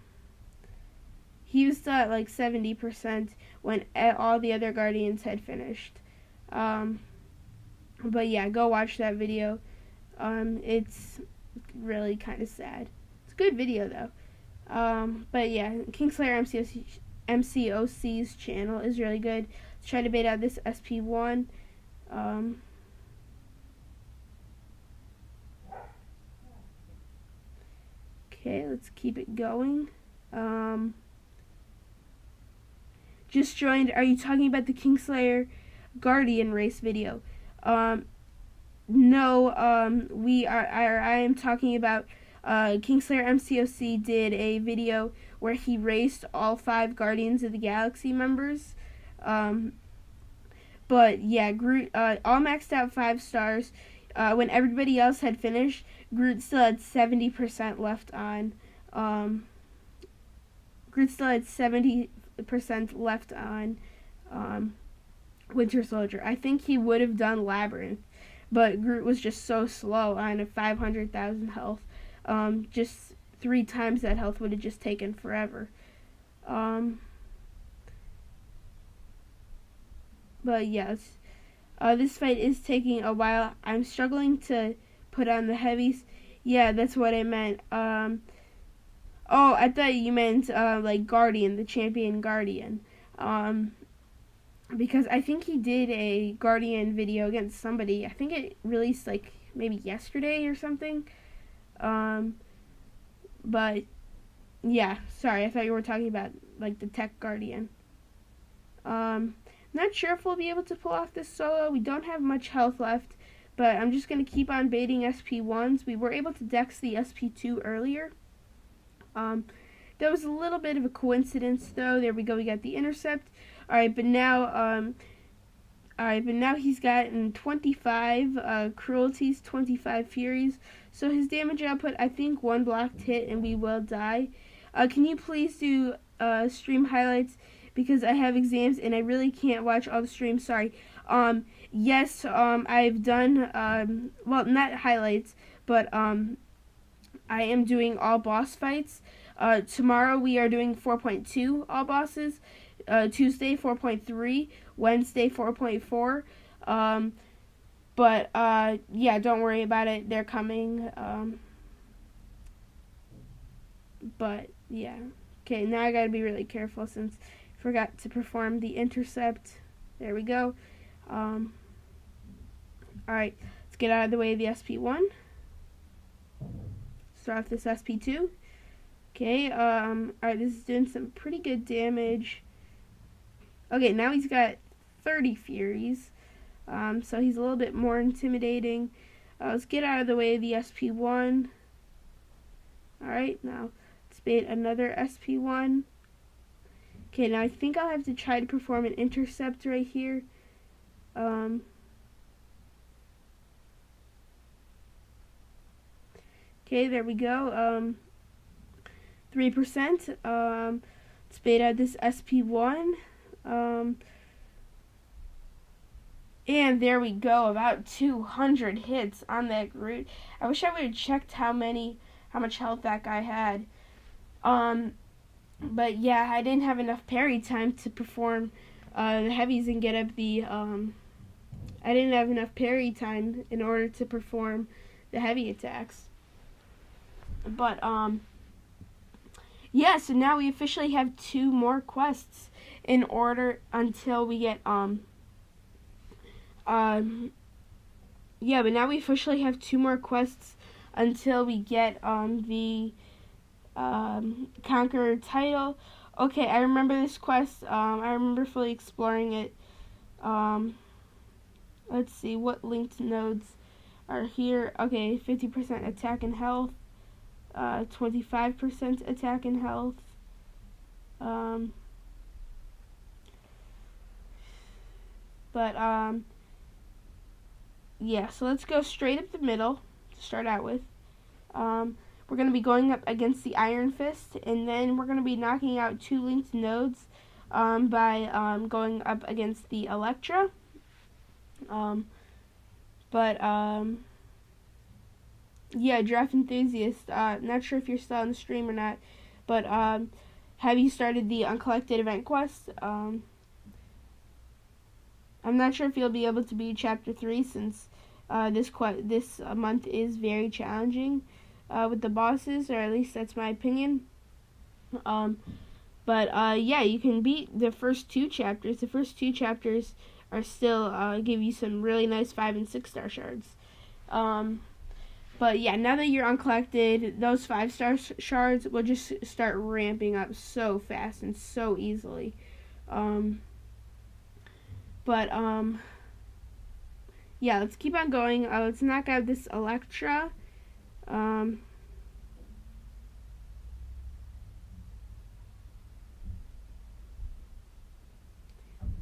he was still at like 70% when all the other Guardians had finished. But yeah, go watch that video. It's really kind of sad. It's a good video though. But yeah, Kingslayer MCOC's channel is really good. Let's try to bait out this SP1. Okay, let's keep it going. Just joined. Are you talking about the Kingslayer Guardian race video? No, I am talking about Kingslayer MCOC did a video where he raced all 5 Guardians of the Galaxy members. But yeah, Groot all maxed out 5 stars. When everybody else had finished, Groot still had 70% left on. Groot still had 70% left on Winter Soldier. I think he would have done Labyrinth, but Groot was just so slow on a 500,000 health. Just 3 times that health would have just taken forever. But yes, this fight is taking a while. I'm struggling to put on the heavies. Yeah, that's what I meant. Oh, I thought you meant like Guardian, the champion Guardian. Because I think he did a Guardian video against somebody. I think it released like maybe yesterday or something. But yeah, sorry, I thought you were talking about like the Tech Guardian. Not sure if we'll be able to pull off this solo. We don't have much health left, but I'm just going to keep on baiting SP1s. We were able to dex the SP2 earlier. That was a little bit of a coincidence, though. There we go. We got the intercept. All right, but now he's gotten 25 cruelties, 25 furies. So his damage output, I think, 1 blocked hit, and we will die. Can you please do stream highlights? Because I have exams and I really can't watch all the streams. Sorry. Yes, I've done well, not highlights, but I am doing all boss fights. Tomorrow we are doing 4.2 all bosses. Tuesday 4.3, Wednesday 4.4. But yeah, don't worry about it. They're coming. But yeah. Okay, now I gotta be really careful since I forgot to perform the intercept. There we go. Alright, let's get out of the way of the SP1. Start off this SP2. Okay, alright, this is doing some pretty good damage. Okay, now he's got 30 Furies. So he's a little bit more intimidating. Let's get out of the way of the SP1. Alright, now let's bait another SP1. Okay, now I think I'll have to try to perform an intercept right here. Okay, there we go. 3%. Let's bait out this SP1. And there we go, about 200 hits on that Groot. I wish I would have checked how much health that guy had. But yeah, I didn't have enough parry time to perform the heavies and get up the, I didn't have enough parry time in order to perform the heavy attacks. But, yeah, so now we officially have 2 more quests in order until we get, yeah, but now we officially have 2 more quests until we get, the, Conqueror title. Okay, I remember this quest. I remember fully exploring it. Let's see, what linked nodes are here? Okay, 50% attack and health. 25% attack and health. Yeah, so let's go straight up the middle to start out with. We're going to be going up against the Iron Fist, and then we're going to be knocking out 2 linked nodes by going up against the Electra. Yeah, Draft Enthusiast, not sure if you're still on the stream or not, but have you started the uncollected event quest? I'm not sure if you'll be able to beat Chapter 3 since this month is very challenging with the bosses, or at least that's my opinion. But yeah, you can beat the first 2 chapters. The first 2 chapters are still give you some really nice 5 and 6 star shards. But yeah, now that you're uncollected, those 5-star shards will just start ramping up so fast and so easily. Yeah, let's keep on going. Let's knock out this Electra.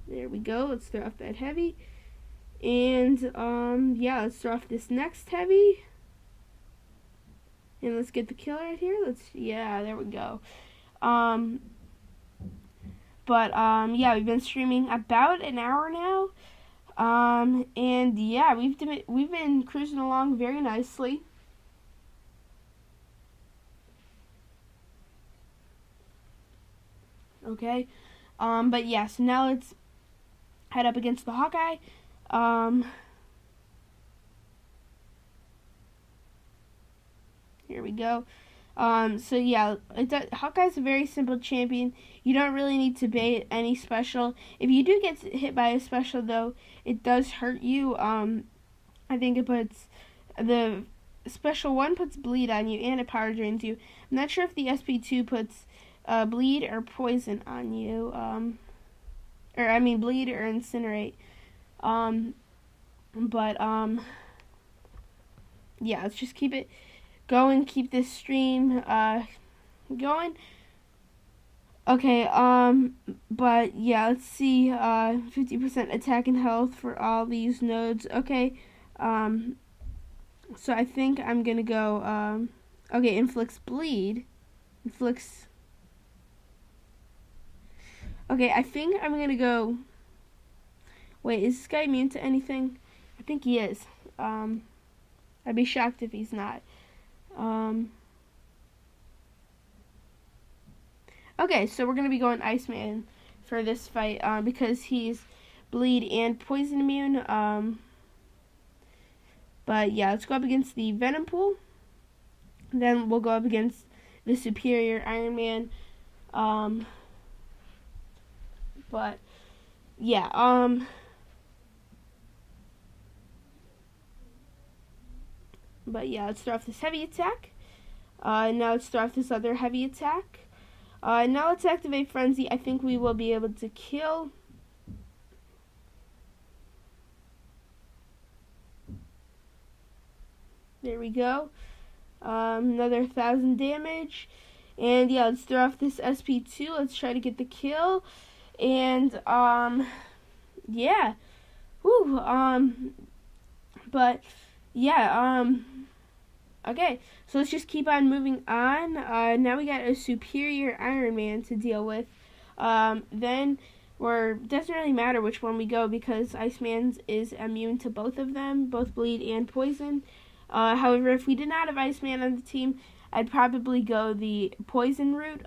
There we go. Let's throw off that heavy. And yeah, let's throw off this next heavy. And let's get the kill right here. Yeah, there we go. Yeah, we've been streaming about an hour now. And yeah, we've been cruising along very nicely. Okay. But yeah, so now let's head up against the Hawkeye. Here we go. So yeah, Hawkeye's a very simple champion. You don't really need to bait any special. If you do get hit by a special, though, it does hurt you. I think it puts the special 1 puts bleed on you and it power drains you. I'm not sure if the SP2 puts bleed or poison on you. Bleed or incinerate. Yeah, let's just keep it going, keep this stream going. Okay, but yeah, let's see, 50% attack and health for all these nodes. Okay, so I think I'm gonna go, okay, inflicts bleed, okay, I think I'm gonna go, wait, is this guy immune to anything? I think he is. I'd be shocked if he's not. Okay, so we're going to be going Iceman for this fight because he's bleed and poison immune. But yeah, let's go up against the Venom Pool. Then we'll go up against the Superior Iron Man. But yeah, let's throw off this heavy attack. Now let's throw off this other heavy attack. Now let's activate Frenzy. I think we will be able to kill. There we go. Another 1,000 damage. And yeah, let's throw off this SP2. Let's try to get the kill. And, yeah. Woo. But, yeah, okay, so let's just keep on moving on. Now we got a Superior Iron Man to deal with. Then doesn't really matter which one we go because Iceman is immune to both of them, both bleed and poison. However, if we did not have Iceman on the team, I'd probably go the poison route,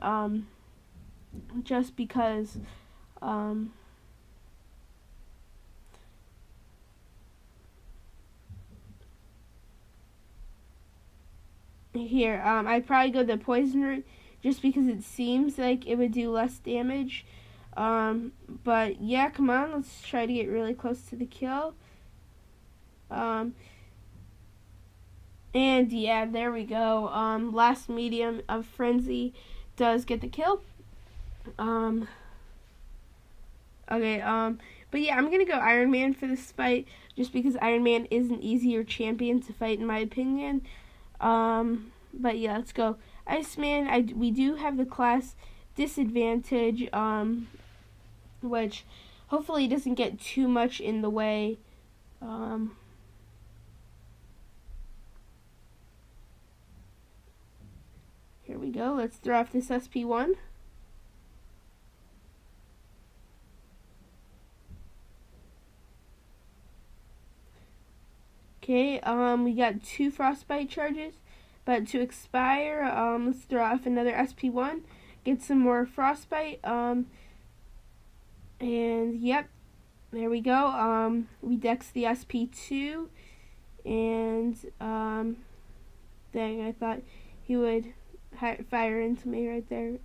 just because, here, I'd probably go the poison route just because it seems like it would do less damage. But yeah, come on, let's try to get really close to the kill. And yeah, there we go. Last medium of Frenzy does get the kill. Okay, but yeah, I'm gonna go Iron Man for this fight just because Iron Man is an easier champion to fight in my opinion. But yeah, let's go Iceman. We do have the class disadvantage, which hopefully doesn't get too much in the way. Here we go. Let's throw off this SP1. Okay, we got 2 frostbite charges, but to expire, let's throw off another SP1. get some more frostbite. And yep, there we go. We dex the SP2, and dang, I thought he would fire into me right there.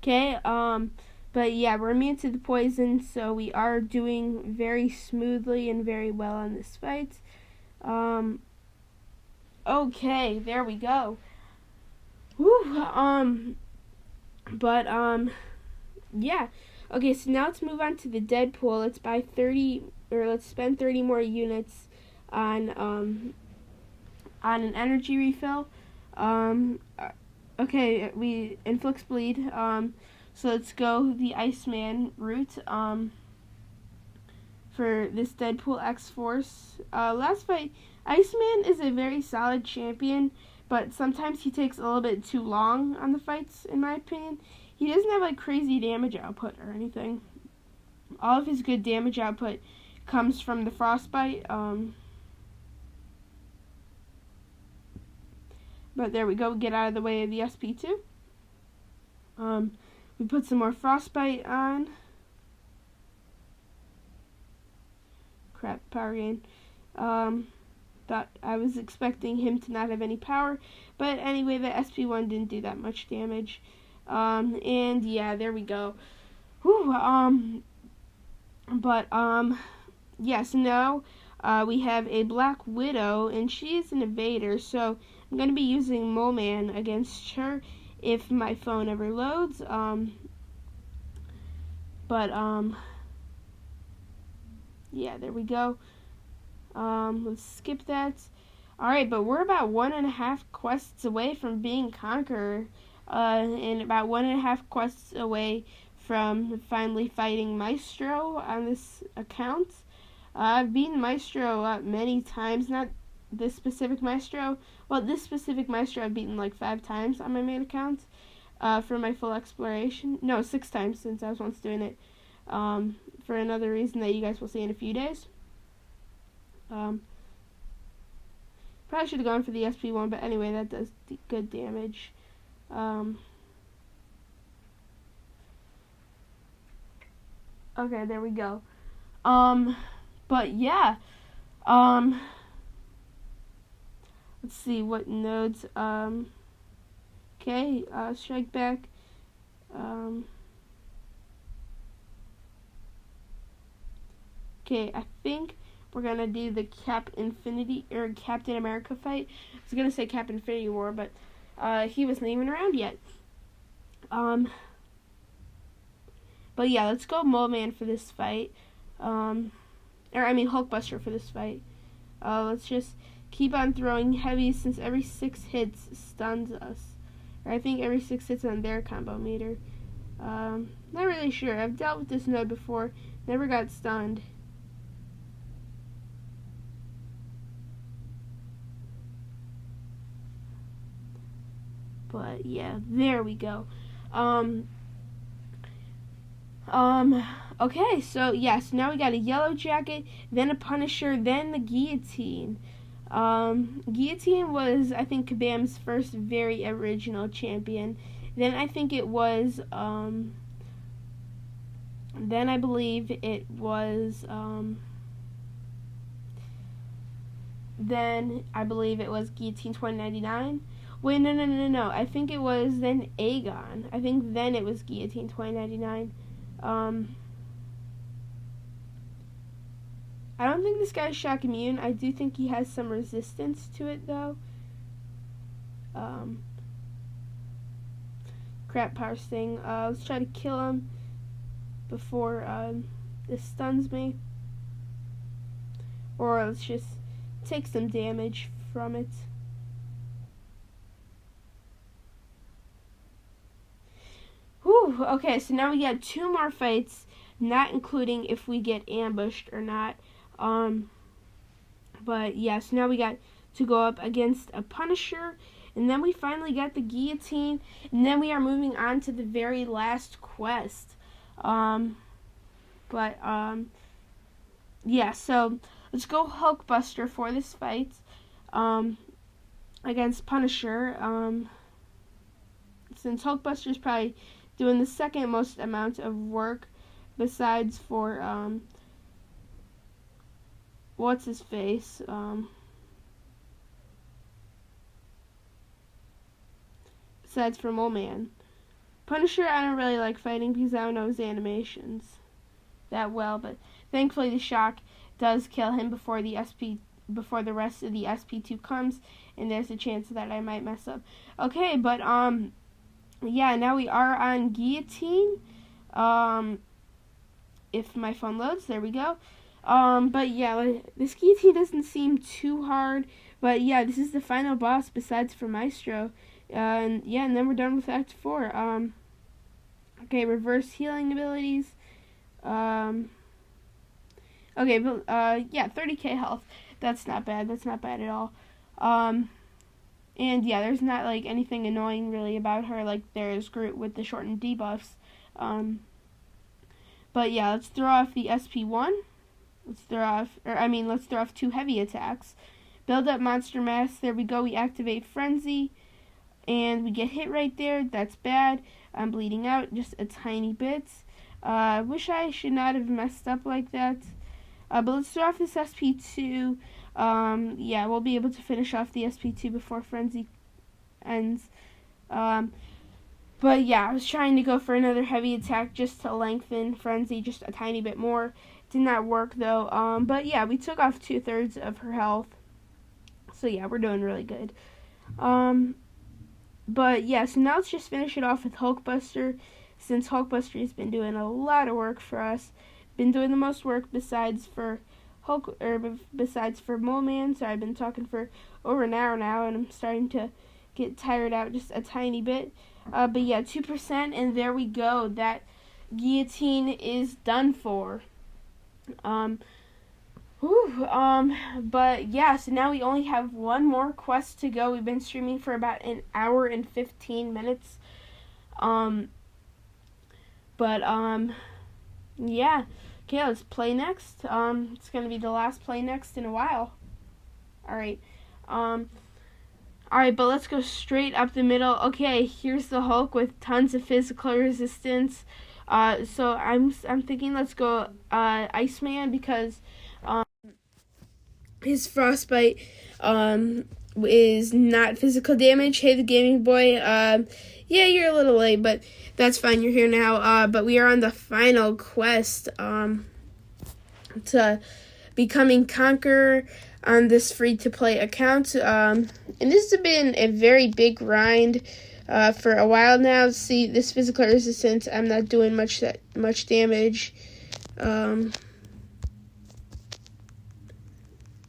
Okay, but yeah, we're immune to the poison, so we are doing very smoothly and very well on this fight. Okay, there we go. Woo, yeah. Okay, so now let's move on to the Deadpool. Let's buy 30, or let's spend 30 more units on an energy refill. Okay, we inflicts bleed. So let's go the Iceman route. For this Deadpool X-Force. Last fight, Iceman is a very solid champion, but sometimes he takes a little bit too long on the fights, in my opinion. He doesn't have like crazy damage output or anything. All of his good damage output comes from the frostbite. But there we go, get out of the way of the SP2. We put some more frostbite on. Crap, power gain. Thought I was expecting him to not have any power, but anyway, the SP1 didn't do that much damage. And yeah, there we go. Whew, yeah, so now we have a Black Widow, and she is an evader, so I'm going to be using Mole Man against her if my phone ever loads. Yeah, there we go. Let's skip that. Alright, but we're about 1.5 quests away from being Conqueror, and about 1.5 quests away from finally fighting Maestro on this account. I've beaten Maestro many times, not this specific Maestro. Well, this specific Maestro I've beaten like 5 times on my main account for my full exploration. No, 6 times since I was once doing it. For another reason that you guys will see in a few days. Probably should have gone for the SP1, but anyway, that does good damage. Okay, there we go. But yeah. Let's see what nodes. Okay, strike back. Okay, I think we're gonna do the Captain America fight. I was gonna say Cap Infinity War, but he wasn't even around yet. But yeah, let's go Mole Man for this fight. Hulkbuster for this fight. Let's just keep on throwing heavy since every 6 hits stuns us. Or I think every 6 hits on their combo meter. Not really sure. I've dealt with this node before. Never got stunned. But yeah, there we go. Okay, so yes, now we got a Yellow Jacket, then a Punisher, then the Guillotine. Guillotine was, I think, Kabam's first very original champion. Then I think it was, then I believe it was, then I believe it was Guillotine 2099. Wait, no. I think it was then Aegon. I think then it was Guillotine 2099. I don't think this guy's shock immune. I do think he has some resistance to it, though. Crap, power sting. Let's try to kill him before this stuns me. Or let's just take some damage from it. Whew, okay, so now we got 2 more fights, not including if we get ambushed or not. But yeah, so now we got to go up against a Punisher, and then we finally got the Guillotine, and then we are moving on to the very last quest. Yeah, so let's go Hulkbuster for this fight against Punisher. Since Hulkbuster's probably doing the second most amount of work besides for what's his face? Besides for Mole Man. Punisher I don't really like fighting because I don't know his animations that well, but thankfully the shock does kill him before the rest of the SP2 comes, and there's a chance that I might mess up. Okay, but yeah, now we are on Guillotine. If my phone loads, there we go. But yeah, this Guillotine doesn't seem too hard, but yeah, this is the final boss besides for Maestro. And yeah, and then we're done with Act 4. Okay, reverse healing abilities. Okay, but yeah, 30k health. That's not bad. That's not bad at all. And yeah, there's not like anything annoying really about her like there is Groot with the shortened debuffs. But yeah, let's throw off the SP1. Let's throw off 2 heavy attacks. Build up monster mass. There we go. We activate Frenzy. And we get hit right there. That's bad. I'm bleeding out just a tiny bit. Wish I should not have messed up like that. But let's throw off this SP2. Yeah, we'll be able to finish off the SP2 before Frenzy ends. But yeah, I was trying to go for another heavy attack just to lengthen Frenzy just a tiny bit more. Did not work though. But yeah, we took off 2/3 of her health. So yeah, we're doing really good. But yeah, so now let's just finish it off with Hulkbuster, since Hulkbuster has been doing a lot of work for us. Been doing the most work besides for Mole Man. So I've been talking for over an hour now, and I'm starting to get tired out just a tiny bit. But yeah, 2%, and there we go. That Guillotine is done for. But yeah, so now we only have one more quest to go. We've been streaming for about an hour and 15 minutes. Yeah. Okay, let's play next. It's gonna be the last play next in a while. Alright. Alright, but let's go straight up the middle. Okay, here's the Hulk with tons of physical resistance. So I'm thinking let's go Iceman because his frostbite is not physical damage. Hey, the gaming boy. Yeah, you're a little late, but that's fine. You're here now. But we are on the final quest to becoming Conqueror on this free-to-play account. And this has been a very big grind for a while now. See, this physical resistance, I'm not doing much damage.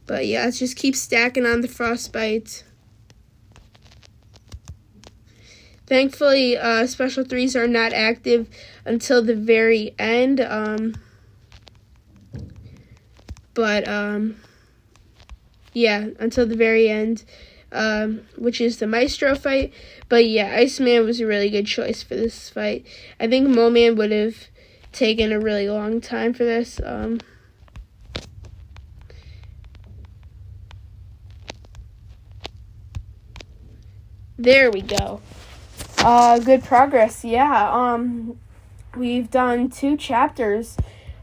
But yeah, let's just keep stacking on the frostbite. Thankfully, special 3s are not active until the very end. Yeah, until the very end, which is the Maestro fight. But yeah, Iceman was a really good choice for this fight. I think Mole Man would have taken a really long time for this. There we go. Good progress. Yeah. We've done 2 chapters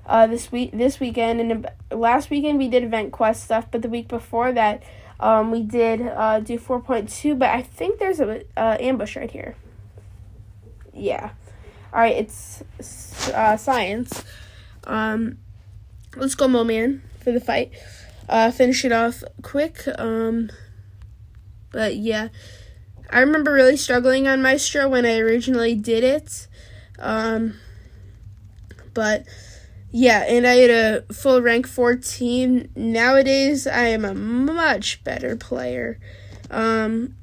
this weekend, and last weekend we did event quest stuff, but the week before that we did do 4.2, but I think there's a ambush right here. Yeah. All right, it's science. Let's go Mole Man for the fight. Finish it off quick. But yeah, I remember really struggling on Maestro when I originally did it. But yeah, and I had a full rank 14. Nowadays, I am a much better player. And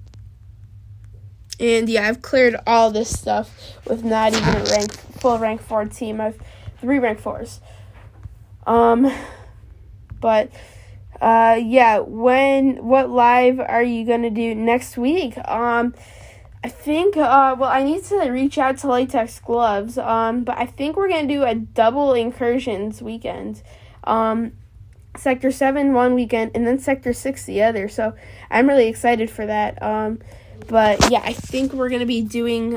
yeah, I've cleared all this stuff with not even a full rank 4 team. I've 3 rank 4s. But yeah, what live are you gonna do next week? I think, well, I need to reach out to Latex Gloves, but I think we're going to do a double incursions weekend. Sector 7 one weekend, and then Sector 6 the other, so I'm really excited for that. But, yeah, I think we're going to be doing,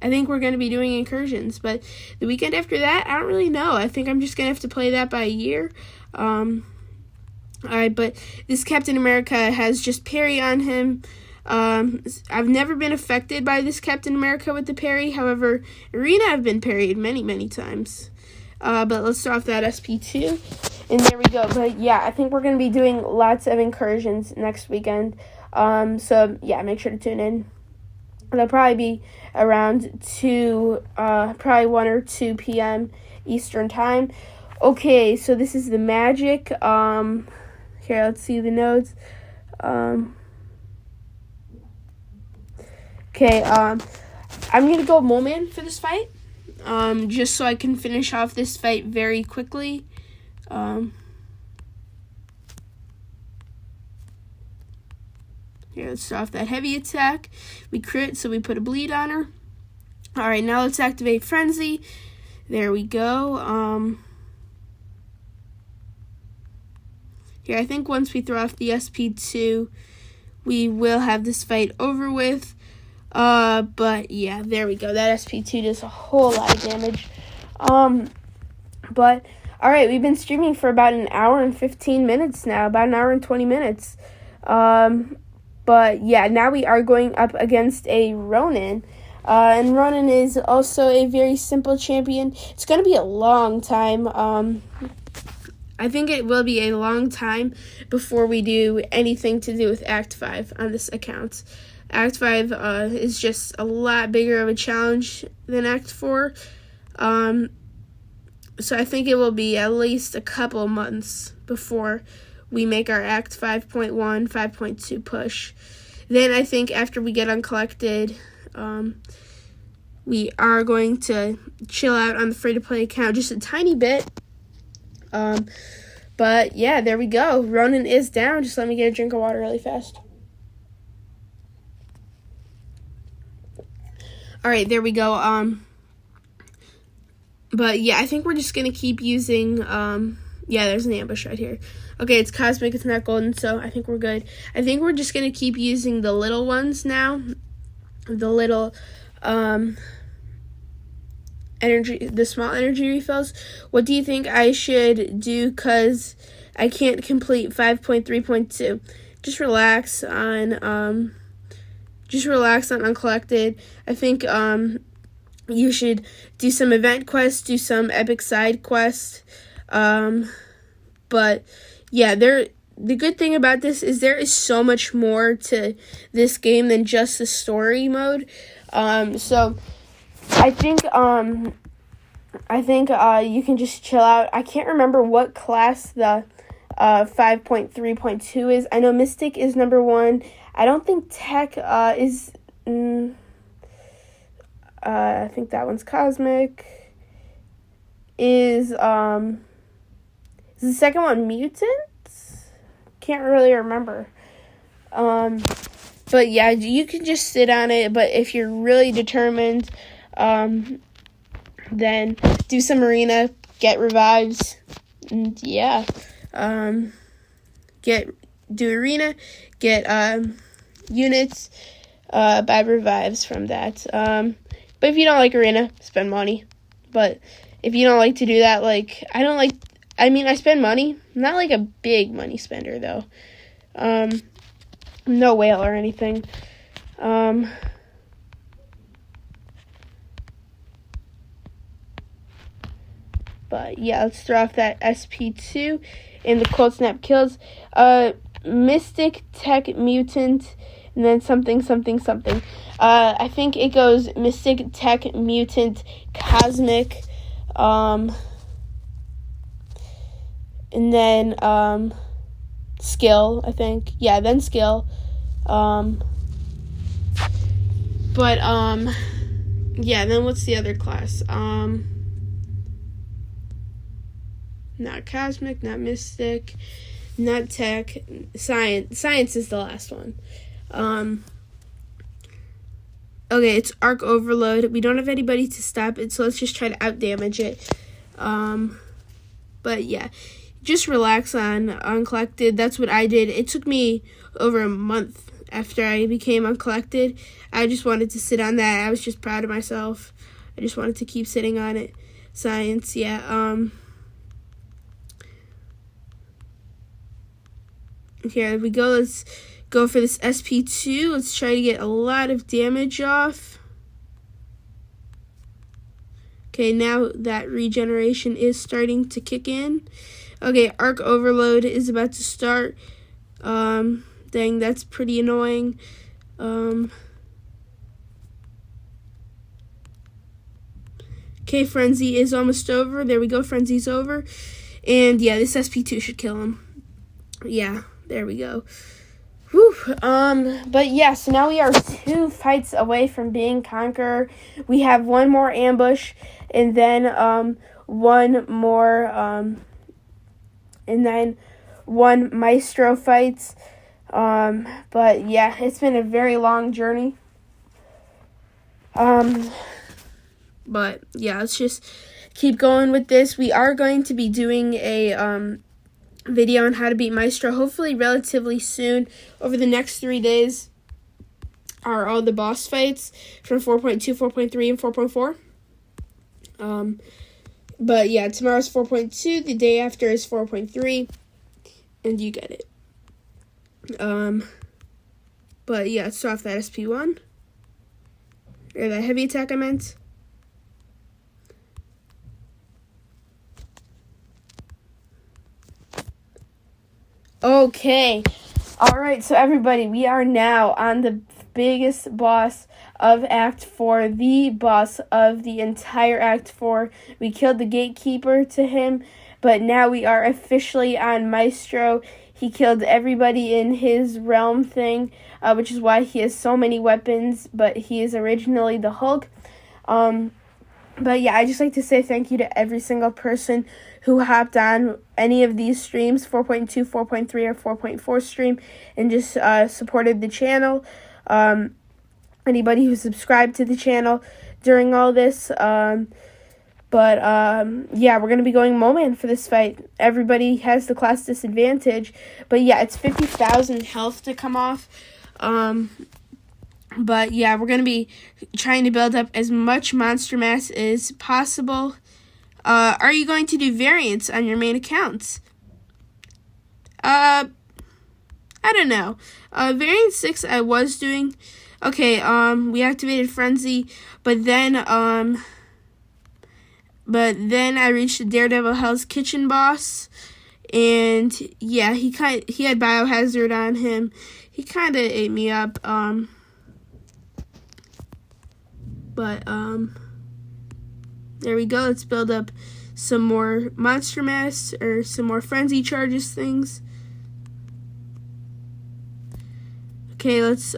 incursions, but the weekend after that, I don't really know. I think I'm just going to have to play that by ear. Alright, but this Captain America has just parry on him. I've never been affected by this Captain America with the parry. However, Arena I've been parried many, many times. But let's start off that SP2. And there we go. But yeah, I think we're going to be doing lots of incursions next weekend. So yeah, make sure to tune in. They'll probably be around 1 or 2 p.m. Eastern Time. Okay, so this is the Magic. Here, let's see the notes. Okay, I'm going to go Moleman for this fight, just so I can finish off this fight very quickly. Here, let's start off that heavy attack. We crit, so we put a bleed on her. Alright, now let's activate Frenzy. There we go. Here, I think once we throw off the SP2, we will have this fight over with. But yeah, there we go. That SP2 does a whole lot of damage. But alright, we've been streaming for about an hour and 15 minutes now, about an hour and 20 minutes. But yeah, now we are going up against a Ronin. And Ronin is also a very simple champion. It's going to be a long time. I think it will be a long time before we do anything to do with Act 5 on this account. Act 5 is just a lot bigger of a challenge than Act 4. So I think it will be at least a couple months before we make our Act 5.1, 5.2 push. Then I think after we get uncollected, we are going to chill out on the free-to-play account just a tiny bit. But yeah, there we go. Ronin is down. Just let me get a drink of water really fast. Alright, there we go. But yeah, I think we're just gonna keep using, yeah, there's an ambush right here. Okay, it's cosmic, it's not golden, so I think we're good. I think we're just gonna keep using the little ones now. The little, the small energy refills. What do you think I should do? Cause I can't complete 5.3.2. Just relax on Uncollected. I think you should do some event quests, do some epic side quests. But yeah, the good thing about this is there is so much more to this game than just the story mode. So I think you can just chill out. I can't remember what class the 5.3.2 is. I know Mystic is number 1. I don't think Tech is. I think that one's Cosmic. Is the second one Mutants? Can't really remember. But yeah, you can just sit on it. But if you're really determined, then do some arena, get revives, and yeah, do arena, get units, buy revives from that. But if you don't like arena, spend money. But if you don't like to do that, I spend money. I'm not like a big money spender though. No whale or anything. But yeah, let's throw off that SP2 and the Cold Snap kills. Mystic, Tech, Mutant, and then something. I think it goes Mystic, Tech, Mutant, Cosmic, and then Skill, I think. Yeah, then Skill. Yeah, then what's the other class? Not Cosmic, not Mystic, not Tech, Science. Science is the last one. Okay, it's arc overload. We don't have anybody to stop it, so let's just try to out-damage it. But yeah, just relax on uncollected. That's what I did. It took me over a month after I became uncollected. I just wanted to sit on that. I was just proud of myself. I just wanted to keep sitting on it. Science, yeah. Here we go. Let's go for this SP2. Let's try to get a lot of damage off. Okay, now that regeneration is starting to kick in. Okay, arc overload is about to start. Dang, that's pretty annoying. Okay, Frenzy is almost over. There we go, Frenzy's over. And yeah, this SP2 should kill him. Yeah, there we go. Whew. But yeah, so now we are 2 fights away from being Conqueror. We have 1 more ambush, and then 1 more, and then 1 Maestro fights. But yeah, it's been a very long journey. But yeah, let's just keep going with this. We are going to be doing a video on how to beat Maestro, hopefully relatively soon. Over the next 3 days are all the boss fights from 4.2, 4.3, and 4.4. But yeah, tomorrow's 4.2, the day after is 4.3, and you get it. But yeah, let's start off that SP1, or that heavy attack I meant. Okay, alright, so everybody, we are now on the biggest boss of Act 4, the boss of the entire Act 4. We killed the gatekeeper to him, but now we are officially on Maestro. He killed everybody in his realm thing, which is why he has so many weapons, but he is originally the Hulk. But yeah, I'd just like to say thank you to every single person who hopped on any of these streams, 4.2, 4.3, or 4.4 stream, and just supported the channel. Anybody who subscribed to the channel during all this. Yeah, we're going to be going Moman for this fight. Everybody has the class disadvantage. But yeah, it's 50,000 health to come off. But yeah, we're going to be trying to build up as much monster mass as possible. Are you going to do variants on your main accounts? I don't know. Variant 6 I was doing. Okay, we activated Frenzy, but then I reached the Daredevil Hell's Kitchen boss, and yeah, he had Biohazard on him. He kind of ate me up, there we go. Let's build up some more monster mass, or some more frenzy charges things. Okay, let's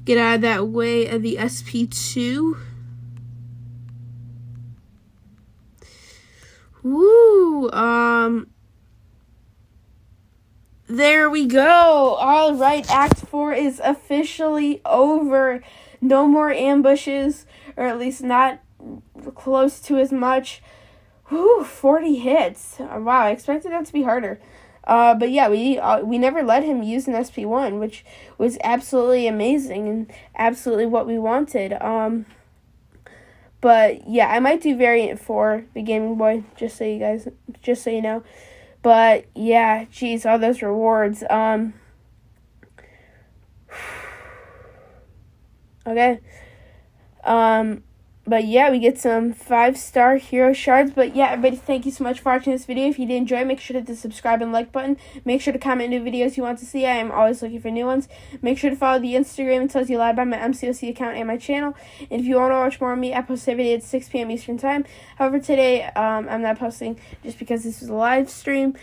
get out of that way of the SP2. Woo! There we go. All right, Act 4 is officially over. No more ambushes, or at least not close to as much. Whew, 40 hits. Wow, I expected that to be harder. But yeah, we never let him use an SP1, which was absolutely amazing and absolutely what we wanted. But yeah, I might do variant 4, the Gaming Boy, just so you know. But yeah, geez, all those rewards. Okay. But yeah, we get some 5-star hero shards. But yeah, everybody, thank you so much for watching this video. If you did enjoy, make sure to hit the subscribe and like button. Make sure to comment new videos you want to see. I am always looking for new ones. Make sure to follow the Instagram. It tells you a lot about my MCOC account and my channel. And if you want to watch more of me, I post every day at 6 p.m. Eastern Time. However, today I'm not posting just because this is a live stream.